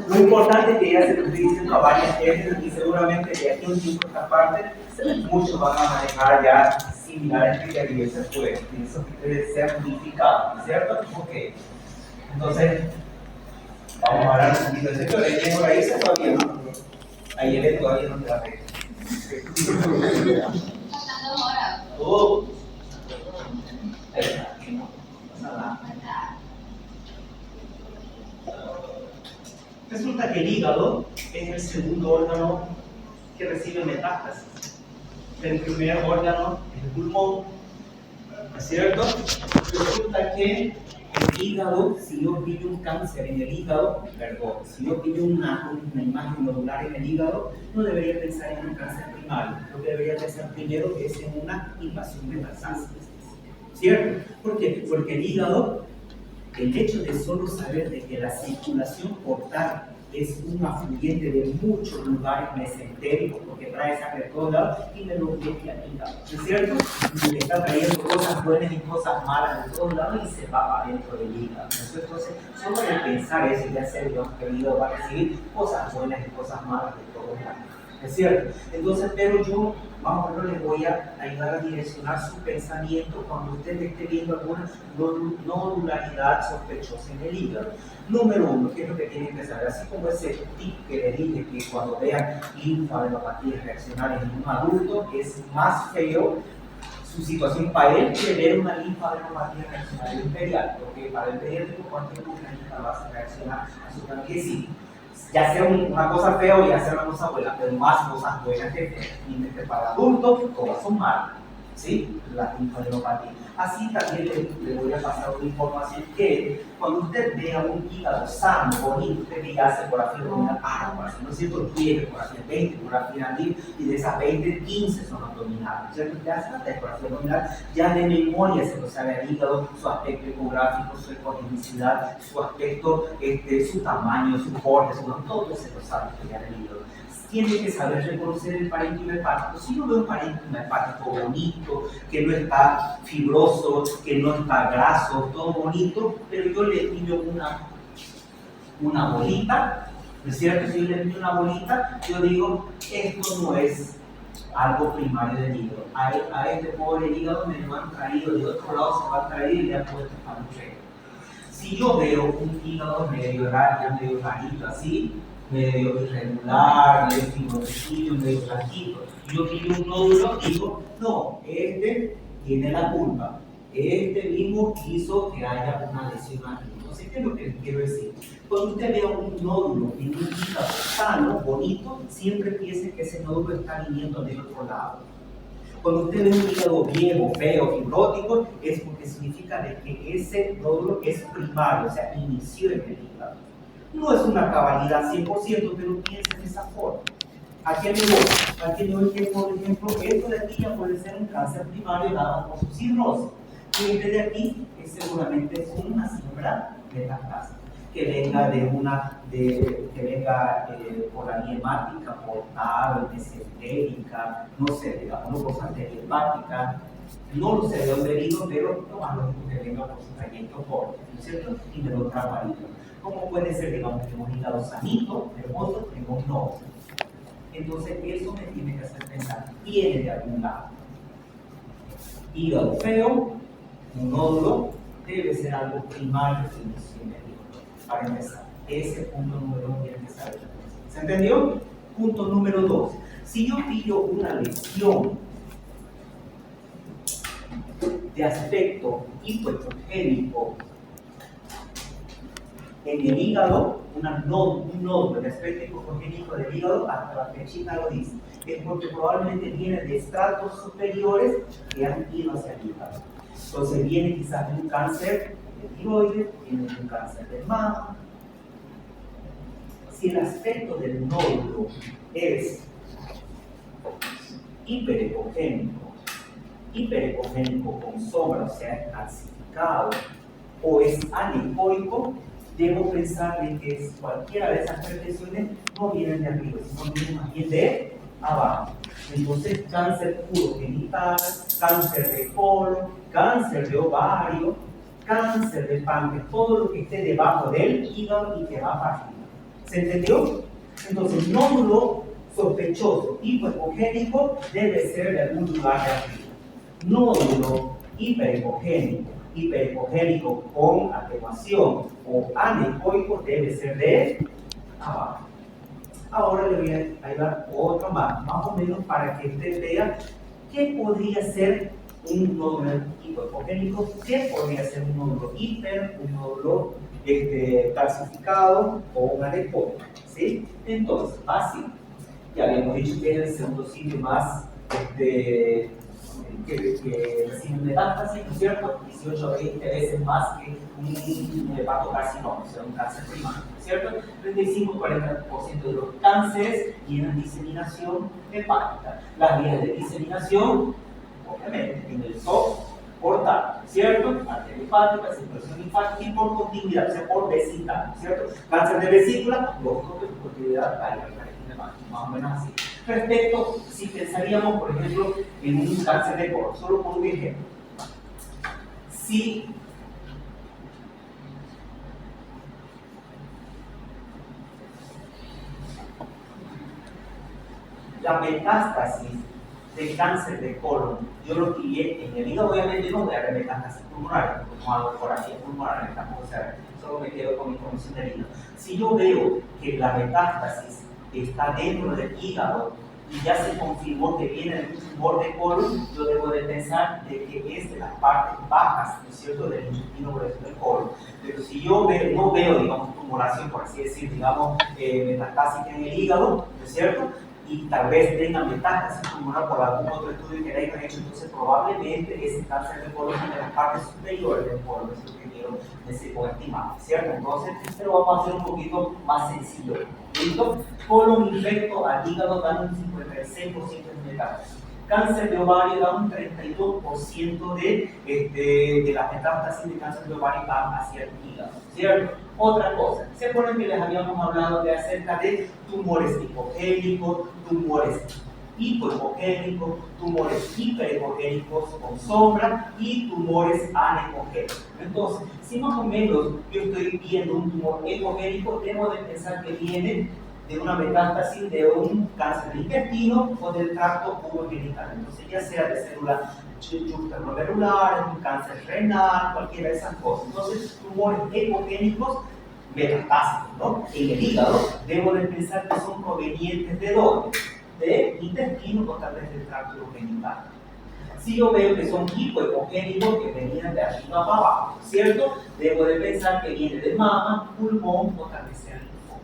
S1: Lo importante es que ya se lo estoy diciendo a varias veces y seguramente de aquí a un tiempo a esta parte muchos van a manejar ya similares criterios después y eso debe ser modificado, ¿cierto? Ok, entonces vamos a hablar un poquito de esto. ¿El por ahí se todavía no? Ahí el todavía no te la ve. Ahí está. Resulta que el hígado es el segundo órgano que recibe metástasis. El primer órgano es el pulmón, ¿no es cierto? Resulta que el hígado, si yo pillo un cáncer en el hígado, perdón, si yo pillo una imagen nodular en el hígado, no debería pensar en un cáncer primario, lo que debería pensar primero es en una invasión metastásica, ¿cierto? ¿Por qué? Porque el hígado, el hecho de solo saber de que la circulación portal es un afluyente de muchos lugares mesentéricos porque trae sangre de todos lados y me lo viene al hígado, ¿no es cierto? Y le está trayendo cosas buenas y cosas malas de todos lados y se va para dentro del hígado, ¿no? Entonces, solo de pensar eso ya sé Dios que el hígado va a recibir cosas buenas y cosas malas de todos lados, ¿no es cierto? Entonces, pero yo más o menos les voy a ayudar a direccionar su pensamiento cuando usted esté viendo alguna nodularidad sospechosa en el hígado. Número uno, ¿qué es lo que tienen que saber? Así como ese tip que le dije que cuando vean linfadenopatías reaccionarias en un adulto es más feo su situación para él que ver una linfadenopatía reaccionaria imperial, porque para el pediátrico cualquier linfa va a reaccionar a su clandestino. Ya sea una cosa fea o ya sea una cosa buena, pero más cosas buenas que feas. Y para adultos, todas son malas, ¿sí? La linfadenopatía. Así también le voy a pasar una información que cuando usted vea un hígado sano, bonito, usted diga hace ecografía abdominal, corazón, ¿no es cierto? 10 ecografías, 20 ecografías al día, y de esas 20, 15 son abdominales, ¿cierto? Usted hace la ecografía abdominal, ya de memoria se lo sabe al hígado, su aspecto ecográfico, su ecogenicidad, su aspecto, su tamaño, su porte, todo se lo sabe ya del hígado. Tiene que saber reconocer el parénquima hepático. Si yo veo un parénquima hepático bonito, que no está fibroso, que no está graso, todo bonito, pero yo le pido una bolita, ¿no es cierto? Si yo le pido una bolita, yo digo, esto no es algo primario del hígado. A este pobre hígado me lo han traído de otro lado, se lo han traído y le han puesto panuchero. Si yo veo un hígado medio rarito así, medio irregular, medio fibrosito, medio flaquito, y yo pillo un nódulo, digo, no, este tiene la culpa. Este mismo hizo que haya una lesión aquí. Entonces, ¿qué es lo que les quiero decir? Cuando usted vea un nódulo en un hígado sano, bonito, siempre piense que ese nódulo está viniendo del otro lado. Cuando usted ve un hígado viejo, feo, fibrótico, es porque significa de que ese nódulo es primario, o sea, inició en el hígado. No es una cabalidad 100%, pero piensa de esa forma. ¿A qué me voy? ¿A qué me voy? Que, por ejemplo, esto de aquí ya puede ser un cáncer primario dado por su cirrosis. Y este de aquí es seguramente una siembra de metástasis que venga por la vía hemática, portal, mesentérica, no sé, digamos, por arteria hepática, no lo sé de dónde vino, pero lo más lógico que venga por su trayecto corto, ¿no es cierto? Y de otra manera. ¿Cómo puede ser, digamos, que un hígado sanito, hermoso, tenga un nódulo? Entonces, eso me tiene que hacer pensar, viene de algún lado. Hígado feo, un nódulo, debe ser algo primario que inició en el hígado. Para empezar, ese punto número 1 tiene que saber. ¿Se entendió? Punto número 2. Si yo pillo una lesión de aspecto hipoestrogénico en el hígado, un nódulo de aspecto hipoestrogénico del hígado, hasta la flechita lo dice, es porque probablemente viene de estratos superiores que han ido hacia el hígado. Entonces viene quizás de un cáncer de tiroides, viene de un cáncer de mama. Si el aspecto del nódulo es hiperecogénico con sombra, o sea, es calcificado, o es anecoico, debo pensar en que cualquiera de esas tres lesiones no vienen de arriba, sino vienen más bien de abajo. Entonces, cáncer urogenital, cáncer de colon, cáncer de ovario, cáncer de páncreas, todo lo que esté debajo del hígado y que va para arriba. ¿Se entendió? Entonces, nódulo sospechoso hipoecogénico debe ser de algún lugar de arriba. Nódulo hiperecogénico con atenuación o anecoico debe ser de abajo. Ahora le voy a dar otro más o menos para que usted vea qué podría ser un nódulo hipoecogénico, qué podría ser un nódulo un nódulo calcificado o un anecoico, ¿sí? Entonces, así, ya habíamos dicho que es el segundo sitio más que recibe metástasis, ¿no es cierto? 18 a 20 veces más que un hepatocarcinoma, o sea, un cáncer primario, ¿no es cierto? 35-40% de los cánceres tienen diseminación hepática. Las vías de diseminación, obviamente, en el portal, ¿cierto? Arteria hepática, circulación linfática y por continuidad, o sea, por vesícula, ¿cierto? Cáncer de vesícula, lógico que por continuidad hay más o menos así. Respecto, si pensaríamos, por ejemplo, en un cáncer de colon, solo por un ejemplo. Si la metástasis de cáncer de colon, yo lo pillé en el hígado, obviamente no voy a ver metástasis pulmonar, como hago por aquí pulmonar, tampoco, o sea, solo me quedo con mi información del hígado. Si yo veo que la metástasis está dentro del hígado y ya se confirmó que viene de un tumor de colon, yo debo de pensar de que es de las partes bajas, ¿no es cierto?, del intestino grueso del colon. Pero si yo no veo, digamos, tumoración, por así decir, digamos, metastásica en el hígado, ¿no es cierto?, y tal vez tenga metástasis tumoral por algún otro estudio que le hayan hecho, entonces probablemente ese cáncer de colon es de las partes superiores del colon, es lo que quiero decir con estimado, ¿cierto? Entonces, pero vamos a hacer un poquito más sencillo. ¿Listo? Colon infecto al hígado da un 56% de metástasis. Cáncer de ovario da un 32% de las metástasis de cáncer de ovario van hacia el hígado, ¿cierto? Otra cosa, ¿se acuerdan que les habíamos hablado de acerca de tumores hipogénicos, tumores hipoecogénicos, tumores hiperecogénicos con sombra y tumores anecogénicos? Entonces, si más o menos yo estoy viendo un tumor ecogénico, debo de pensar que viene de una metástasis de un cáncer de intestino o del tracto urogenital. Entonces, ya sea de células juxtaglobulares, un cáncer renal, cualquiera de esas cosas. Entonces, tumores epogénicos metastásicos, ¿no? En el hígado, debo de pensar que son provenientes ¿de dónde? De intestino o tal vez del tracto urogenital. Si yo veo que son hipoepogénicos que venían de arriba para abajo, ¿cierto? Debo de pensar que viene de mama, pulmón o tal vez sea linfoma.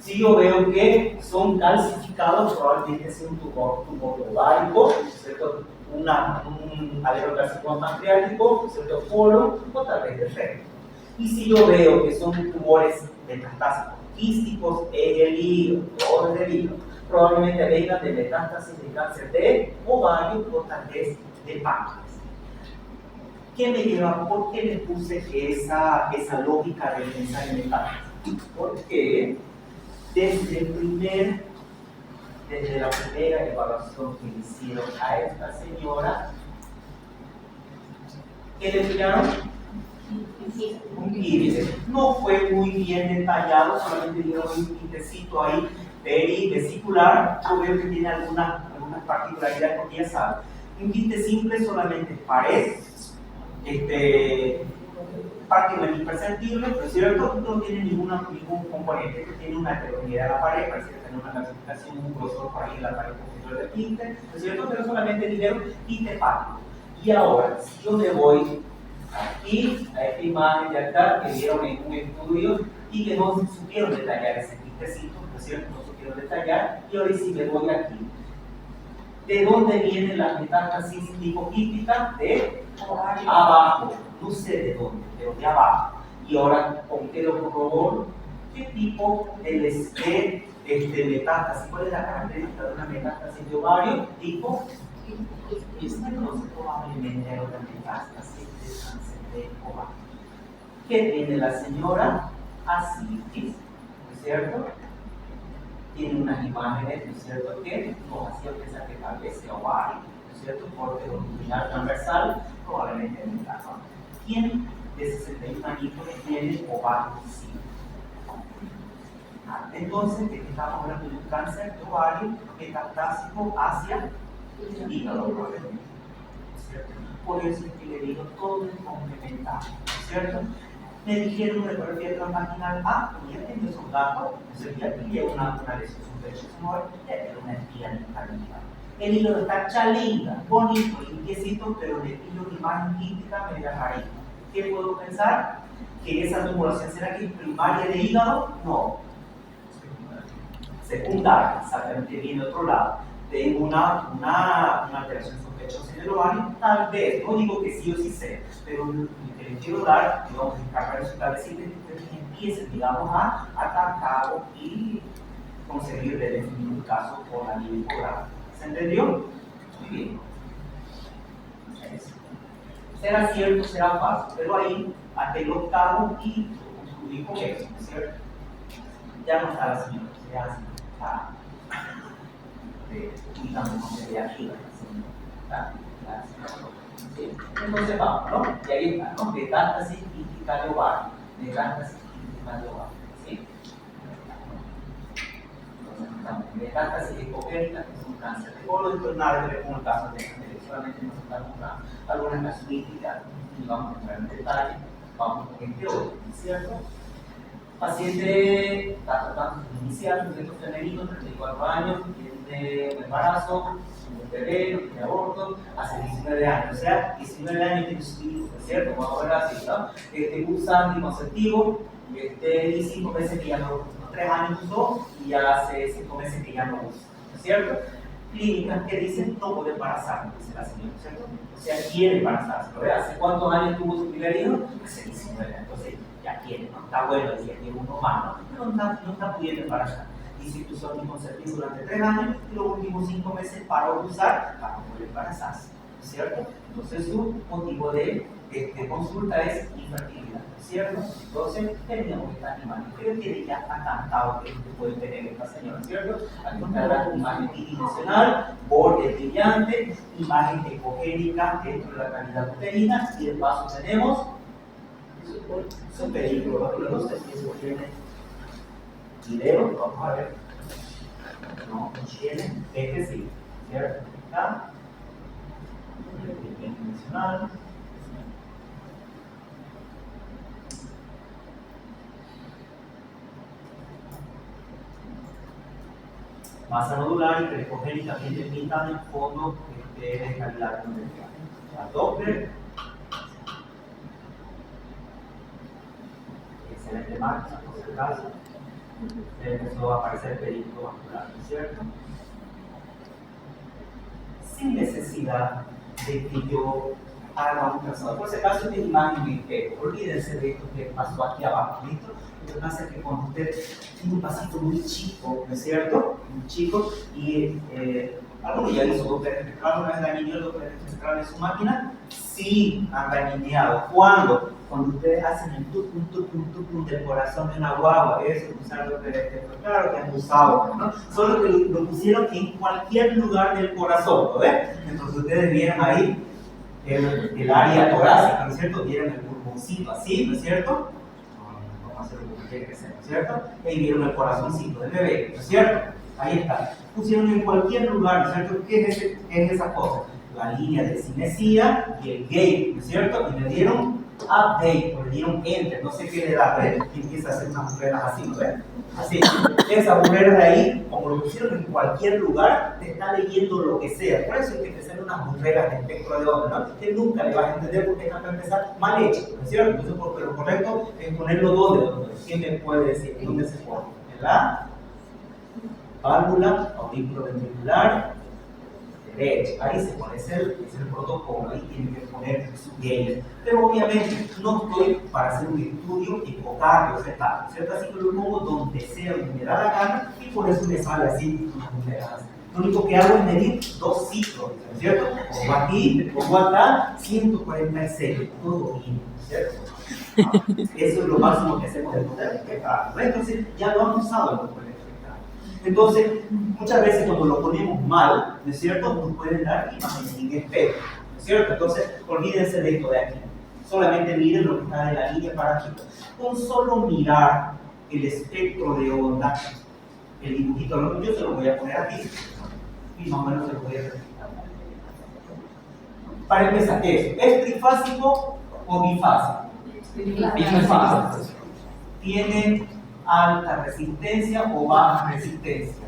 S1: Si yo veo que son calcificados, probablemente sea un tumor ovárico, ¿cierto? Un adenocarcinoma pancreático, ¿cierto? Colon o tal vez de recto. Y si yo veo que son tumores metastásicos quísticos en el hígado, todo en el hígado, probablemente vengan de metástasis de cáncer de ovario o tal vez de páncreas. ¿Qué me lleva? ¿Por qué le puse esa lógica de pensar en metástasis? Porque desde la primera evaluación que le hicieron a esta señora, ¿qué le tiraron? Un índice. No fue muy bien detallado, solamente dieron un quintecito ahí perivesicular. Yo veo que tiene algunas particularidades, porque ya saben, un quinte simple solamente es pared, parte imperceptible, ¿no es cierto? No tiene ningún componente, que tiene una heterogeneidad de la pared, parece que tiene una calcificación, un grosor por ahí en la pared posterior del quinte, ¿no es cierto? Pero solamente dijeron quinte hepático. Y ahora, si yo me voy aquí a esta imagen de acá que vieron en un estudio y que no supieron detallar ese quintecito, ¿no es cierto? No supieron detallar, y ahora si me voy aquí, ¿de dónde vienen las metástasis lipoquísticas? De abajo, no sé de dónde, pero de abajo. Y ahora, ¿con qué lo corroboro? ¿Qué tipo de metástasis? ¿Cuál es la característica de una metástasis de ovario? Tipo, entonces probablemente era una metástasis de cáncer de ovario. ¿Qué tiene la señora? Asitis, ¿no es cierto? Tiene unas imágenes, ¿no es cierto?, que nos hacían pensar que tal vez sea ovario, ¿no es cierto?, corte longitudinal transversal, probablemente en el caso. ¿Quién de 61 añitos tiene ovario visible? Entonces, estamos hablando de un cáncer de ovario metastásico hacia el hígado, probablemente, ¿no es cierto? Por eso es que le digo, todo es complementario, ¿no es cierto? Me dijeron de ecografía transvaginal A, y ya tengo esos datos, entonces aquí lleva una lesión superficial, ya tiene una espina incarnita. El hígado está chalinga, bonito, limpiecito, pero le pillo una imagen quística media rarita. ¿Qué puedo pensar? ¿Que esa tumulación será que es primaria de hígado? No. Secundaria, exactamente viene de otro lado. Tengo una alteración sospechosa en el ovario, tal vez, no digo que sí o sí sea, pero lo que les quiero dar, digamos, descargar eso establecido, es que ustedes empiecen, digamos, a atar cabo y conseguir de definir un caso con la lipografía. ¿Se entendió? Muy bien. Eso. Será cierto, será falso, pero ahí até los cabos y concluí con eso, ¿no es cierto? Ya no está la señora, ya está. Entonces vamos, ¿no? Y ahí está, ¿no? Metástasis quística de ovario. Metástasis quística de ovario, ¿sí? Entonces, metástasis hipogénica, que es un cáncer de colon, entonces nada que ver con el caso de cáncer, solamente nos estamos dando algunas casuísticas y vamos a entrar en detalle. Vamos con este otro, ¿cierto? Paciente está tratando de iniciar un sexo femenino, 34 años, tiene un embarazo, un bebé, no tiene aborto, hace 19 años, o sea, 19 años tiene su hijo, ¿no es cierto? Vamos a ver así, ¿no? Usa anticonceptivo, y 5 meses que ya no usa, 3 años usó y ya hace 5 meses que ya no usa, ¿no es cierto? Clínicas que dicen no puede embarazar, dice la señora, ¿cierto? O sea, quiere embarazarse, ¿no? ¿Hace cuántos años tuvo su primer hijo? Hace 19 años, entonces ya quiere, ¿no? Está bueno, ya tiene uno más, ¿no? Pero no está pudiendo embarazar. Y si tú usas anticonceptivo durante 3 años, y los últimos 5 meses para usar para poder embarazarse, ¿cierto? Entonces su motivo de consulta es infertilidad, ¿cierto? Entonces teníamos esta imagen. Creo que ya está cantado que puede tener esta señora, ¿cierto? Aquí está la imagen tridimensional, borde brillante, imagen ecogénica dentro de la cavidad uterina, y de paso tenemos su película, pero no sé si eso tiene. video, vamos a ver. No tiene, sí, ¿cierto? Acá, bidimensional. Masa nodular y que recoger y también delimitan el fondo de calidad convencional. La Doppler. Excelente marca, por si acaso. Empezó a aparecer el perímetro vascular, ¿no es cierto? Sin necesidad de que yo haga un trazado. Por si acaso, esta imagen me espejo. Olvídense de esto que pasó aquí abajo, ¿listo? Lo que pasa es que cuando usted tiene un pasito muy chico, ¿no es cierto? Muy chico, y alguno ya hizo Doppler espectral, una vez alineó el Doppler espectral en su máquina, sí han alineado. ¿Cuándo? Cuando ustedes hacen el tucum del corazón de una guagua, eso, usar Doppler espectral, claro que han usado, ¿no? Solo que lo pusieron en cualquier lugar del corazón, ¿lo ven? Entonces ustedes vieron ahí el área torácica, ¿no es cierto? Vieron el pulmoncito así, ¿no es cierto? Hacer lo que tiene que ser, ¿no es cierto? Ahí vieron el corazoncito del bebé, ¿no es cierto? Ahí está. Pusieron en cualquier lugar, ¿no es cierto? ¿Qué es esa cosa? La línea de sinesía y el gate, ¿no es cierto? Y le dieron update, o le dieron enter, no sé qué le da, ¿ves? Y empieza a hacer unas burreras así, ¿no ves? Así. Esa burrera de ahí, como lo pusieron en cualquier lugar, te está leyendo lo que sea. Por eso es que te salen unas burreras de espectro de onda, ¿no? Que nunca le vas a entender porque está para empezar mal hecho, ¿no es cierto? Entonces, porque lo correcto es ponerlo donde. ¿Quién me puede decir dónde se pone? En la válvula auriculoventricular derecha. Ahí se pone, es el protocolo, ahí tiene que poner su gauge. Pero obviamente no estoy para hacer un estudio ecocardio, ¿cierto? Así que lo pongo donde sea, donde me da la gana, y por eso me sale así unas burreras. Lo único que hago es medir 2 ciclos, ¿no es cierto? Pongo aquí, pongo acá, 146, todo bien, ¿cierto? Eso es lo máximo que hacemos del poder espectral. Entonces, ya lo han usado el poder espectral. Entonces, muchas veces cuando lo ponemos mal, ¿no es cierto? Nos pueden dar imágenes en espejo, ¿no es cierto? Entonces, olvídense de esto de aquí. Solamente miren lo que está de la línea para aquí. Con solo mirar el espectro de onda, el dibujito, yo se lo voy a poner aquí. Y más o menos se lo voy a replicar. Para empezar, ¿es trifásico o bifásico? Bifásico. ¿Tiene alta resistencia o baja resistencia?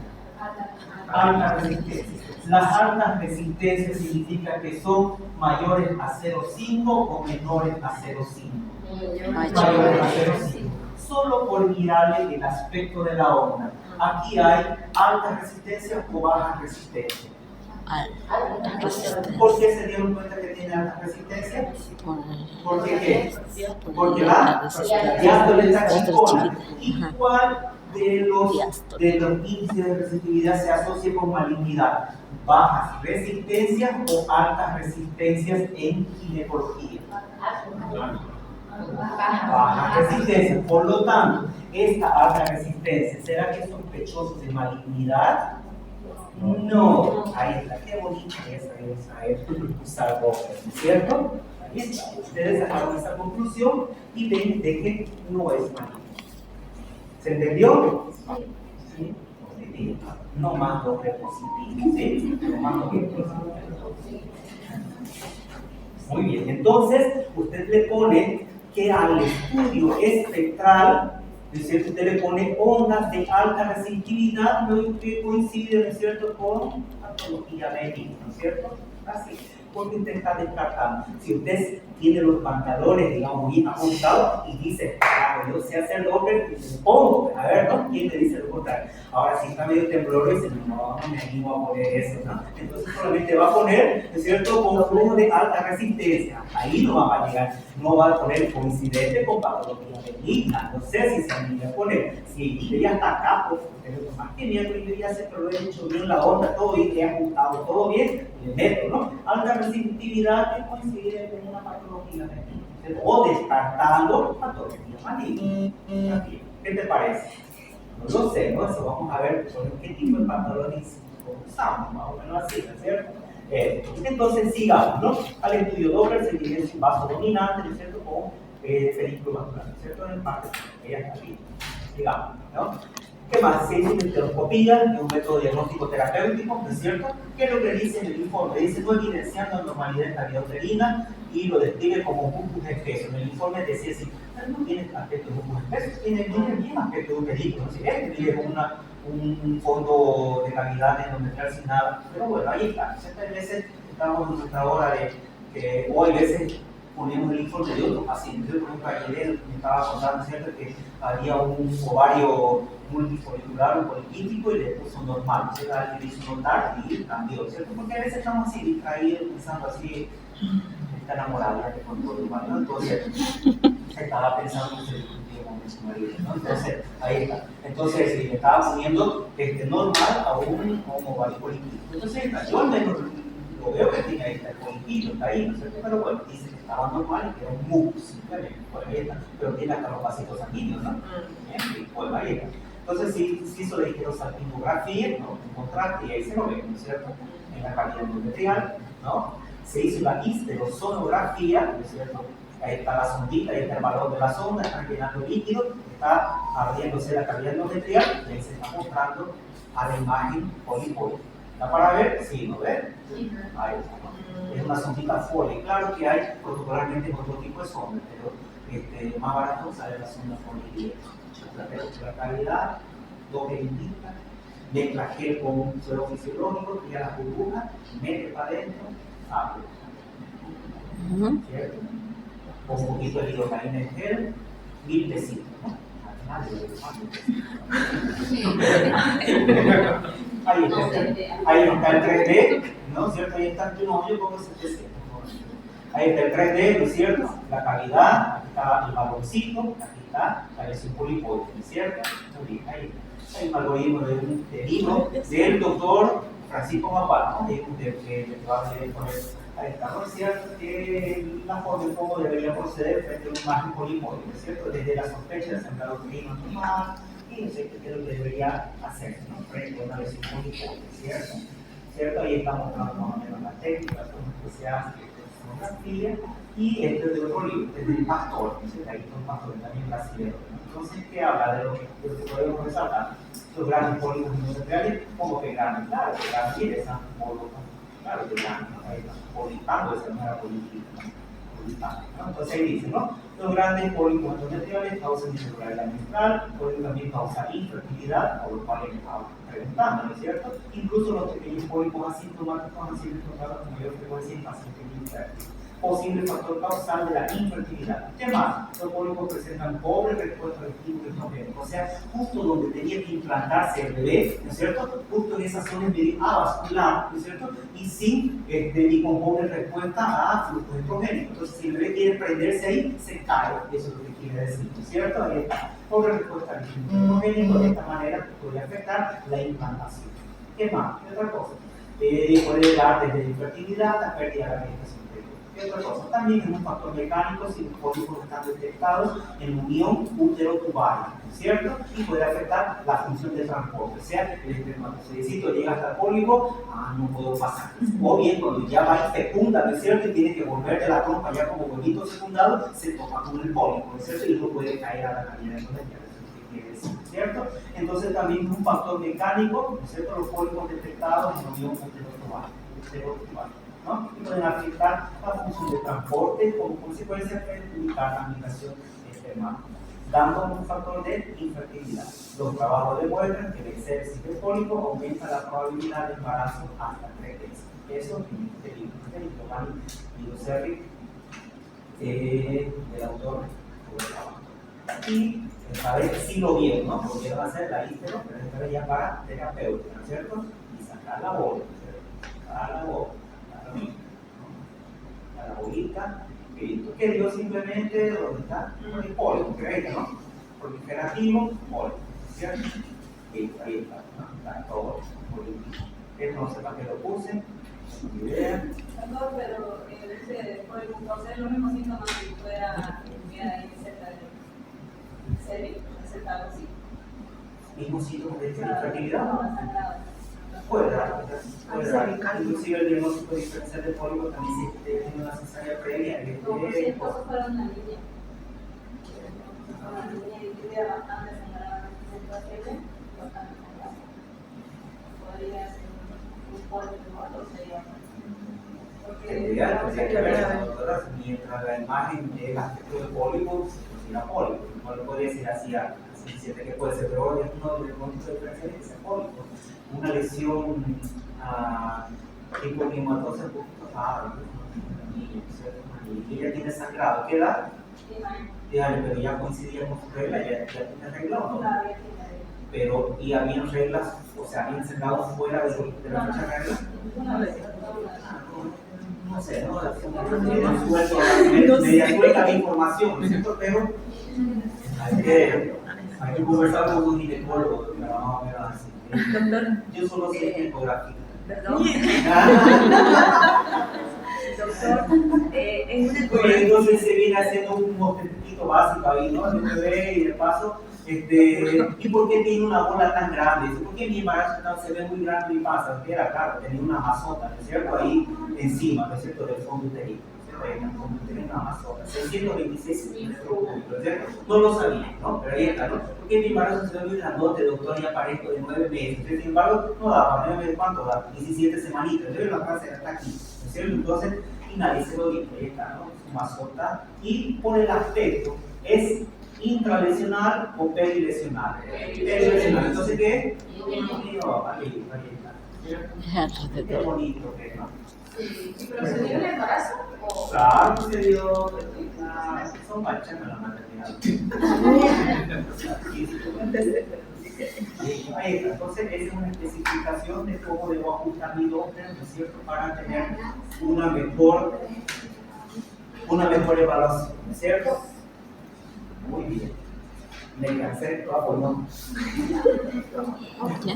S1: Alta resistencia. Las altas resistencias significa que son mayores a 0,5 o menores a 0,5. Mayores a 0,5. Solo por mirarle el aspecto de la onda. Aquí hay alta resistencia o baja resistencia. ¿Por qué se dieron cuenta que tiene alta resistencia? ¿Por qué? Porque la diástole está chicona. ¿Y cuál de los índices de resistividad se asocia con malignidad? ¿Bajas resistencias o altas resistencias en ginecología? Baja resistencia. Por lo tanto, esta alta resistencia, ¿será que es sospechoso de malignidad? No. Ahí está. Qué bonita es usar Doppler, ¿cierto? Ahí está. Ustedes sacaron esa conclusión y ven de que no es maligno. ¿Se entendió? Sí. No más Doppler positivo, ¿sí? No más Doppler positivo. Muy bien. Entonces, usted le pone que al estudio espectral, ¿no es cierto? Usted le pone ondas de alta resistividad, lo que coincide, ¿no es cierto?, con patología médica, ¿no es cierto? Así, porque usted está descartando. Si usted tiene los pantalones, digamos, bien ajustados y dice, claro, yo sé hacer Doppler, y se pongo, a ver, ¿no? ¿Quién le dice lo contrario? Ahora, si está medio tembloroso, dice, no me animo a poner eso, ¿no? Entonces solamente va a poner, ¿no es cierto?, con flujo de alta resistencia. Ahí no va a llegar, no va a poner coincidente con patología benigna. No sé si se anima a poner. Si ya está acá, pues, más que miércoles yo ya sé que lo he hecho bien la onda, todo bien, he ajustado todo bien, le meto, ¿no? Alta resistitividad que coincide con una patología benigna, o descartando patología maligna. ¿Qué te parece? No lo sé, ¿no? Eso vamos a ver sobre qué tipo de patología usamos, más o menos así, ¿no es cierto? Entonces sigamos, ¿no? Al estudio Doppler se divide en vaso dominante, ¿no es cierto? Con película vascular, ¿no es cierto? En parte, ella está aquí. Sigamos, ¿no? ¿Qué más? Se hizo una enteroscopía, que es un método diagnóstico terapéutico, ¿no es cierto? ¿Qué es lo que dice en el informe? Dice no evidenciando anormalidad en calidad uterina y lo describe como mucus espeso. En el informe decía así, pero no tiene aspecto de mucus espeso, tiene bien aspecto uterino, ¿no? Si ves, tiene un fondo de calidad endometrial sin nada. Pero bueno, ahí está. Ciertas veces estamos en nuestra hora o hay veces ponemos el informe de otros pacientes. Yo, por ejemplo, ayer me estaba contando, ¿cierto?, que había un ovario multifolicular, un poliquístico, y le puso normal. ¿Cierto? Alguien hizo notar y cambió, ¿cierto? Porque a veces estamos así distraídos, pensando así, está enamorada de control humano, ¿no? Entonces, estaba pensando que se discutía con su marido, ¿no? Entonces, ahí está. Entonces, le estaba poniendo normal a un ovario poliquístico. Entonces, yo al menos lo veo que tiene ahí, está el poliquito, está ahí, ¿no es cierto? Pero bueno, dice que estaba normal y que era un mucus, simplemente, por ahí está. Pero tiene hasta los vasitos sanguíneos, ¿no? Y pues ahí está. Entonces, sí hizo la histerosalpingografía, ¿no? Un contraste, y ahí se lo ve, ¿no es cierto? En la calidad endometrial, ¿no? Se hizo la histerosonografía, ¿no es cierto? Ahí está la sondita, ahí está el valor de la sonda, está llenando líquido, está abriéndose la cavidad endometrial y ahí se está mostrando a la imagen polipoide. ¿Está para ver? Sí, ¿no ven?
S2: Sí.
S1: Ahí está, ¿no? Es una sondita Foley. Claro que hay protocolarmente otro tipo de sonda, pero más barato sale la sonda Foley 10. La calidad, doble indicta, mezcla gel con suero fisiológico, tira las burbujas, mete para adentro, abre. ¿Cierto? Con un poquito de lidocaína en gel, 1000 pesitos, ¿no? Ahí está el 3D, ¿no es cierto? Ahí está, yo pongo 700. Ahí está el 3D, ¿no es cierto? La calidad, aquí está el valorcito, aquí está la lesión polipoide, ¿no es cierto? Muy bien, ahí está. Hay un algoritmo de libro del doctor Francisco Mapal, ¿no? Que va a leer con él. Ahí está, ¿no es cierto? Que la forma en cómo debería proceder frente a una imagen polipoide, ¿no es cierto? Desde la sospecha de sangrado uterino normal y no sé qué es lo que debería hacer, ¿no? Frente a una lesión polipoide, ¿cierto? Ahí está mostrando más o menos la técnica, cómo se hace la sonografía, y este es de otro libro, es del Pastor, ¿no? Ahí está un pastor también brasileño, ¿no? Entonces, ¿qué habla de lo que podemos resaltar? Los grandes pólipos endometriales, como que grandes, claro, que grandes y de San Polo, claro que grandes, ahí está, polipando esa manera polipando, ¿no? Entonces ahí dice, ¿no? Los grandes pólipos endometriales causan irregularidad menstrual, pueden también causar infertilidad, por lo cual les estaba preguntando, ¿no es cierto? Incluso los pequeños pólipos asintomáticos han sido encontrados con mayor frecuencia en pacientes infértiles. Posible factor causal de la infertilidad. ¿Qué más? Los pólipos presentan pobre respuesta al estímulo estrogenético, o sea, justo donde tenía que implantarse el bebé, ¿no es cierto? Justo en esa zona avascular, ¿no es cierto? Y con pobre respuesta a flujo estrogénico. Entonces, si el bebé quiere prenderse ahí, se cae, eso es lo que quiere decir, ¿no es cierto? Ahí está. Pobre respuesta al estímulo estrogénico, de esta manera puede afectar la implantación. ¿Qué más? ¿Qué otra cosa? Puede dar desde la infertilidad a pérdida de la vegetación. ¿Qué otra cosa? También es un factor mecánico si los pólipos están detectados en unión útero-tubaria, ¿cierto? Y puede afectar la función de transporte. O sea, el espermatozoidecito llega hasta el pólipo, no puedo pasar. O bien, cuando ya va y fecunda, ¿no es cierto? Y tiene que volver de la trompa ya como huevito secundado, se topa con el pólipo, ¿no es cierto? Y no puede caer a la calidad endometrial, ¿cierto? Entonces también es un factor mecánico, ¿no es cierto? Los pólipos detectados en unión útero-tubaria. ¿No? Y pueden afectar la función de transporte, como consecuencia perjudicar la migración espermática, dando un factor de infertilidad. Los trabajos demuestran que el exceso de pólipos aumenta la probabilidad de embarazo hasta 3 veces. Eso es el libro, Giovanni Serri, el autor del trabajo. Y esta vez sí lo vieron, ¿no? Porque van a hacer la histero, pero esta vez ya para terapéutica, ¿no es cierto? Y sacar la bola, ¿no es cierto? Sacar la bola. A la bolita, que dio simplemente donde está el pólipo, ¿no? Proliferativo, pólipo, ¿cierto? Ahí está, ¿no? Está todo político. Esto no sé para qué lo puse, no idea.
S5: Perdón, pero ese pólipo posee los mismos síntomas que fuera ahí cerca de serio, aceptado así.
S1: ¿Mismos síntomas de infertilidad? Puede dar, inclusive el diagnóstico diferencial del pólipo también se tiene una cesárea previa.
S5: Como si el pozo fuera una niña. Una niña y tuviera bastante sangrado en esa situación,
S1: Tendría que ver, doctora, mientras la imagen del aspecto de pólipo, si era pólipo, no lo podría decir así a 17 que puede ser, pero es uno de los puntos de diferencia que es pólipo. Una lesión tipo hematose, y ella tiene sangrado, ¿qué edad? Dígale, pero ya coincidía con su regla, ya tiene regla o no. Pero, ¿y habían reglas, o sea, habían sangrado fuera de la fecha de regla? No sé, ¿no? Media suelta la información, ¿no es cierto? Pero hay que conversar con un ginecólogo, pero no, así. Yo solo sé ginecografía.
S6: Perdón. Doctor, en una
S1: Pues entonces se viene haciendo un poquito básico ahí, ¿no? El bebé y de paso, ¿y por qué tiene una bola tan grande? ¿Por qué mi embarazo se ve muy grande y pasa? Porque era claro, tenía una mazota, ¿no es cierto? Ahí encima, ¿no es cierto? Del fondo uterino. En el fondo uterino una mazota, 626 centímetros cúbicos, ¿no es cierto? No lo sabía, ¿no? Pero ahí está, ¿no? ¿Por qué mi embarazo se ve muy grandote, doctor? Y aparezco de 9 meses. Sin embargo, no daba, 9 meses, ¿cuánto da? 17 semanitas. Entonces la clase está aquí, ¿no es cierto? Entonces, y nadie se lo dijo, ahí está, ¿no? Su mazota. Y por el aspecto, ¿es intralesional o perilesional? Perilesional. Entonces, ¿qué? Ahí está. Qué bonito que es, ¿no?
S5: Sí, pero se dio el embarazo o.
S1: Claro, se dio. Son marchas en la maternidad. Ahí está. Entonces, esa es una especificación de cómo debo ajustar mi Doppler, ¿no es cierto?, para tener una mejor evaluación, ¿no es cierto? Muy bien. Me cansé, ¿no?
S3: Ya.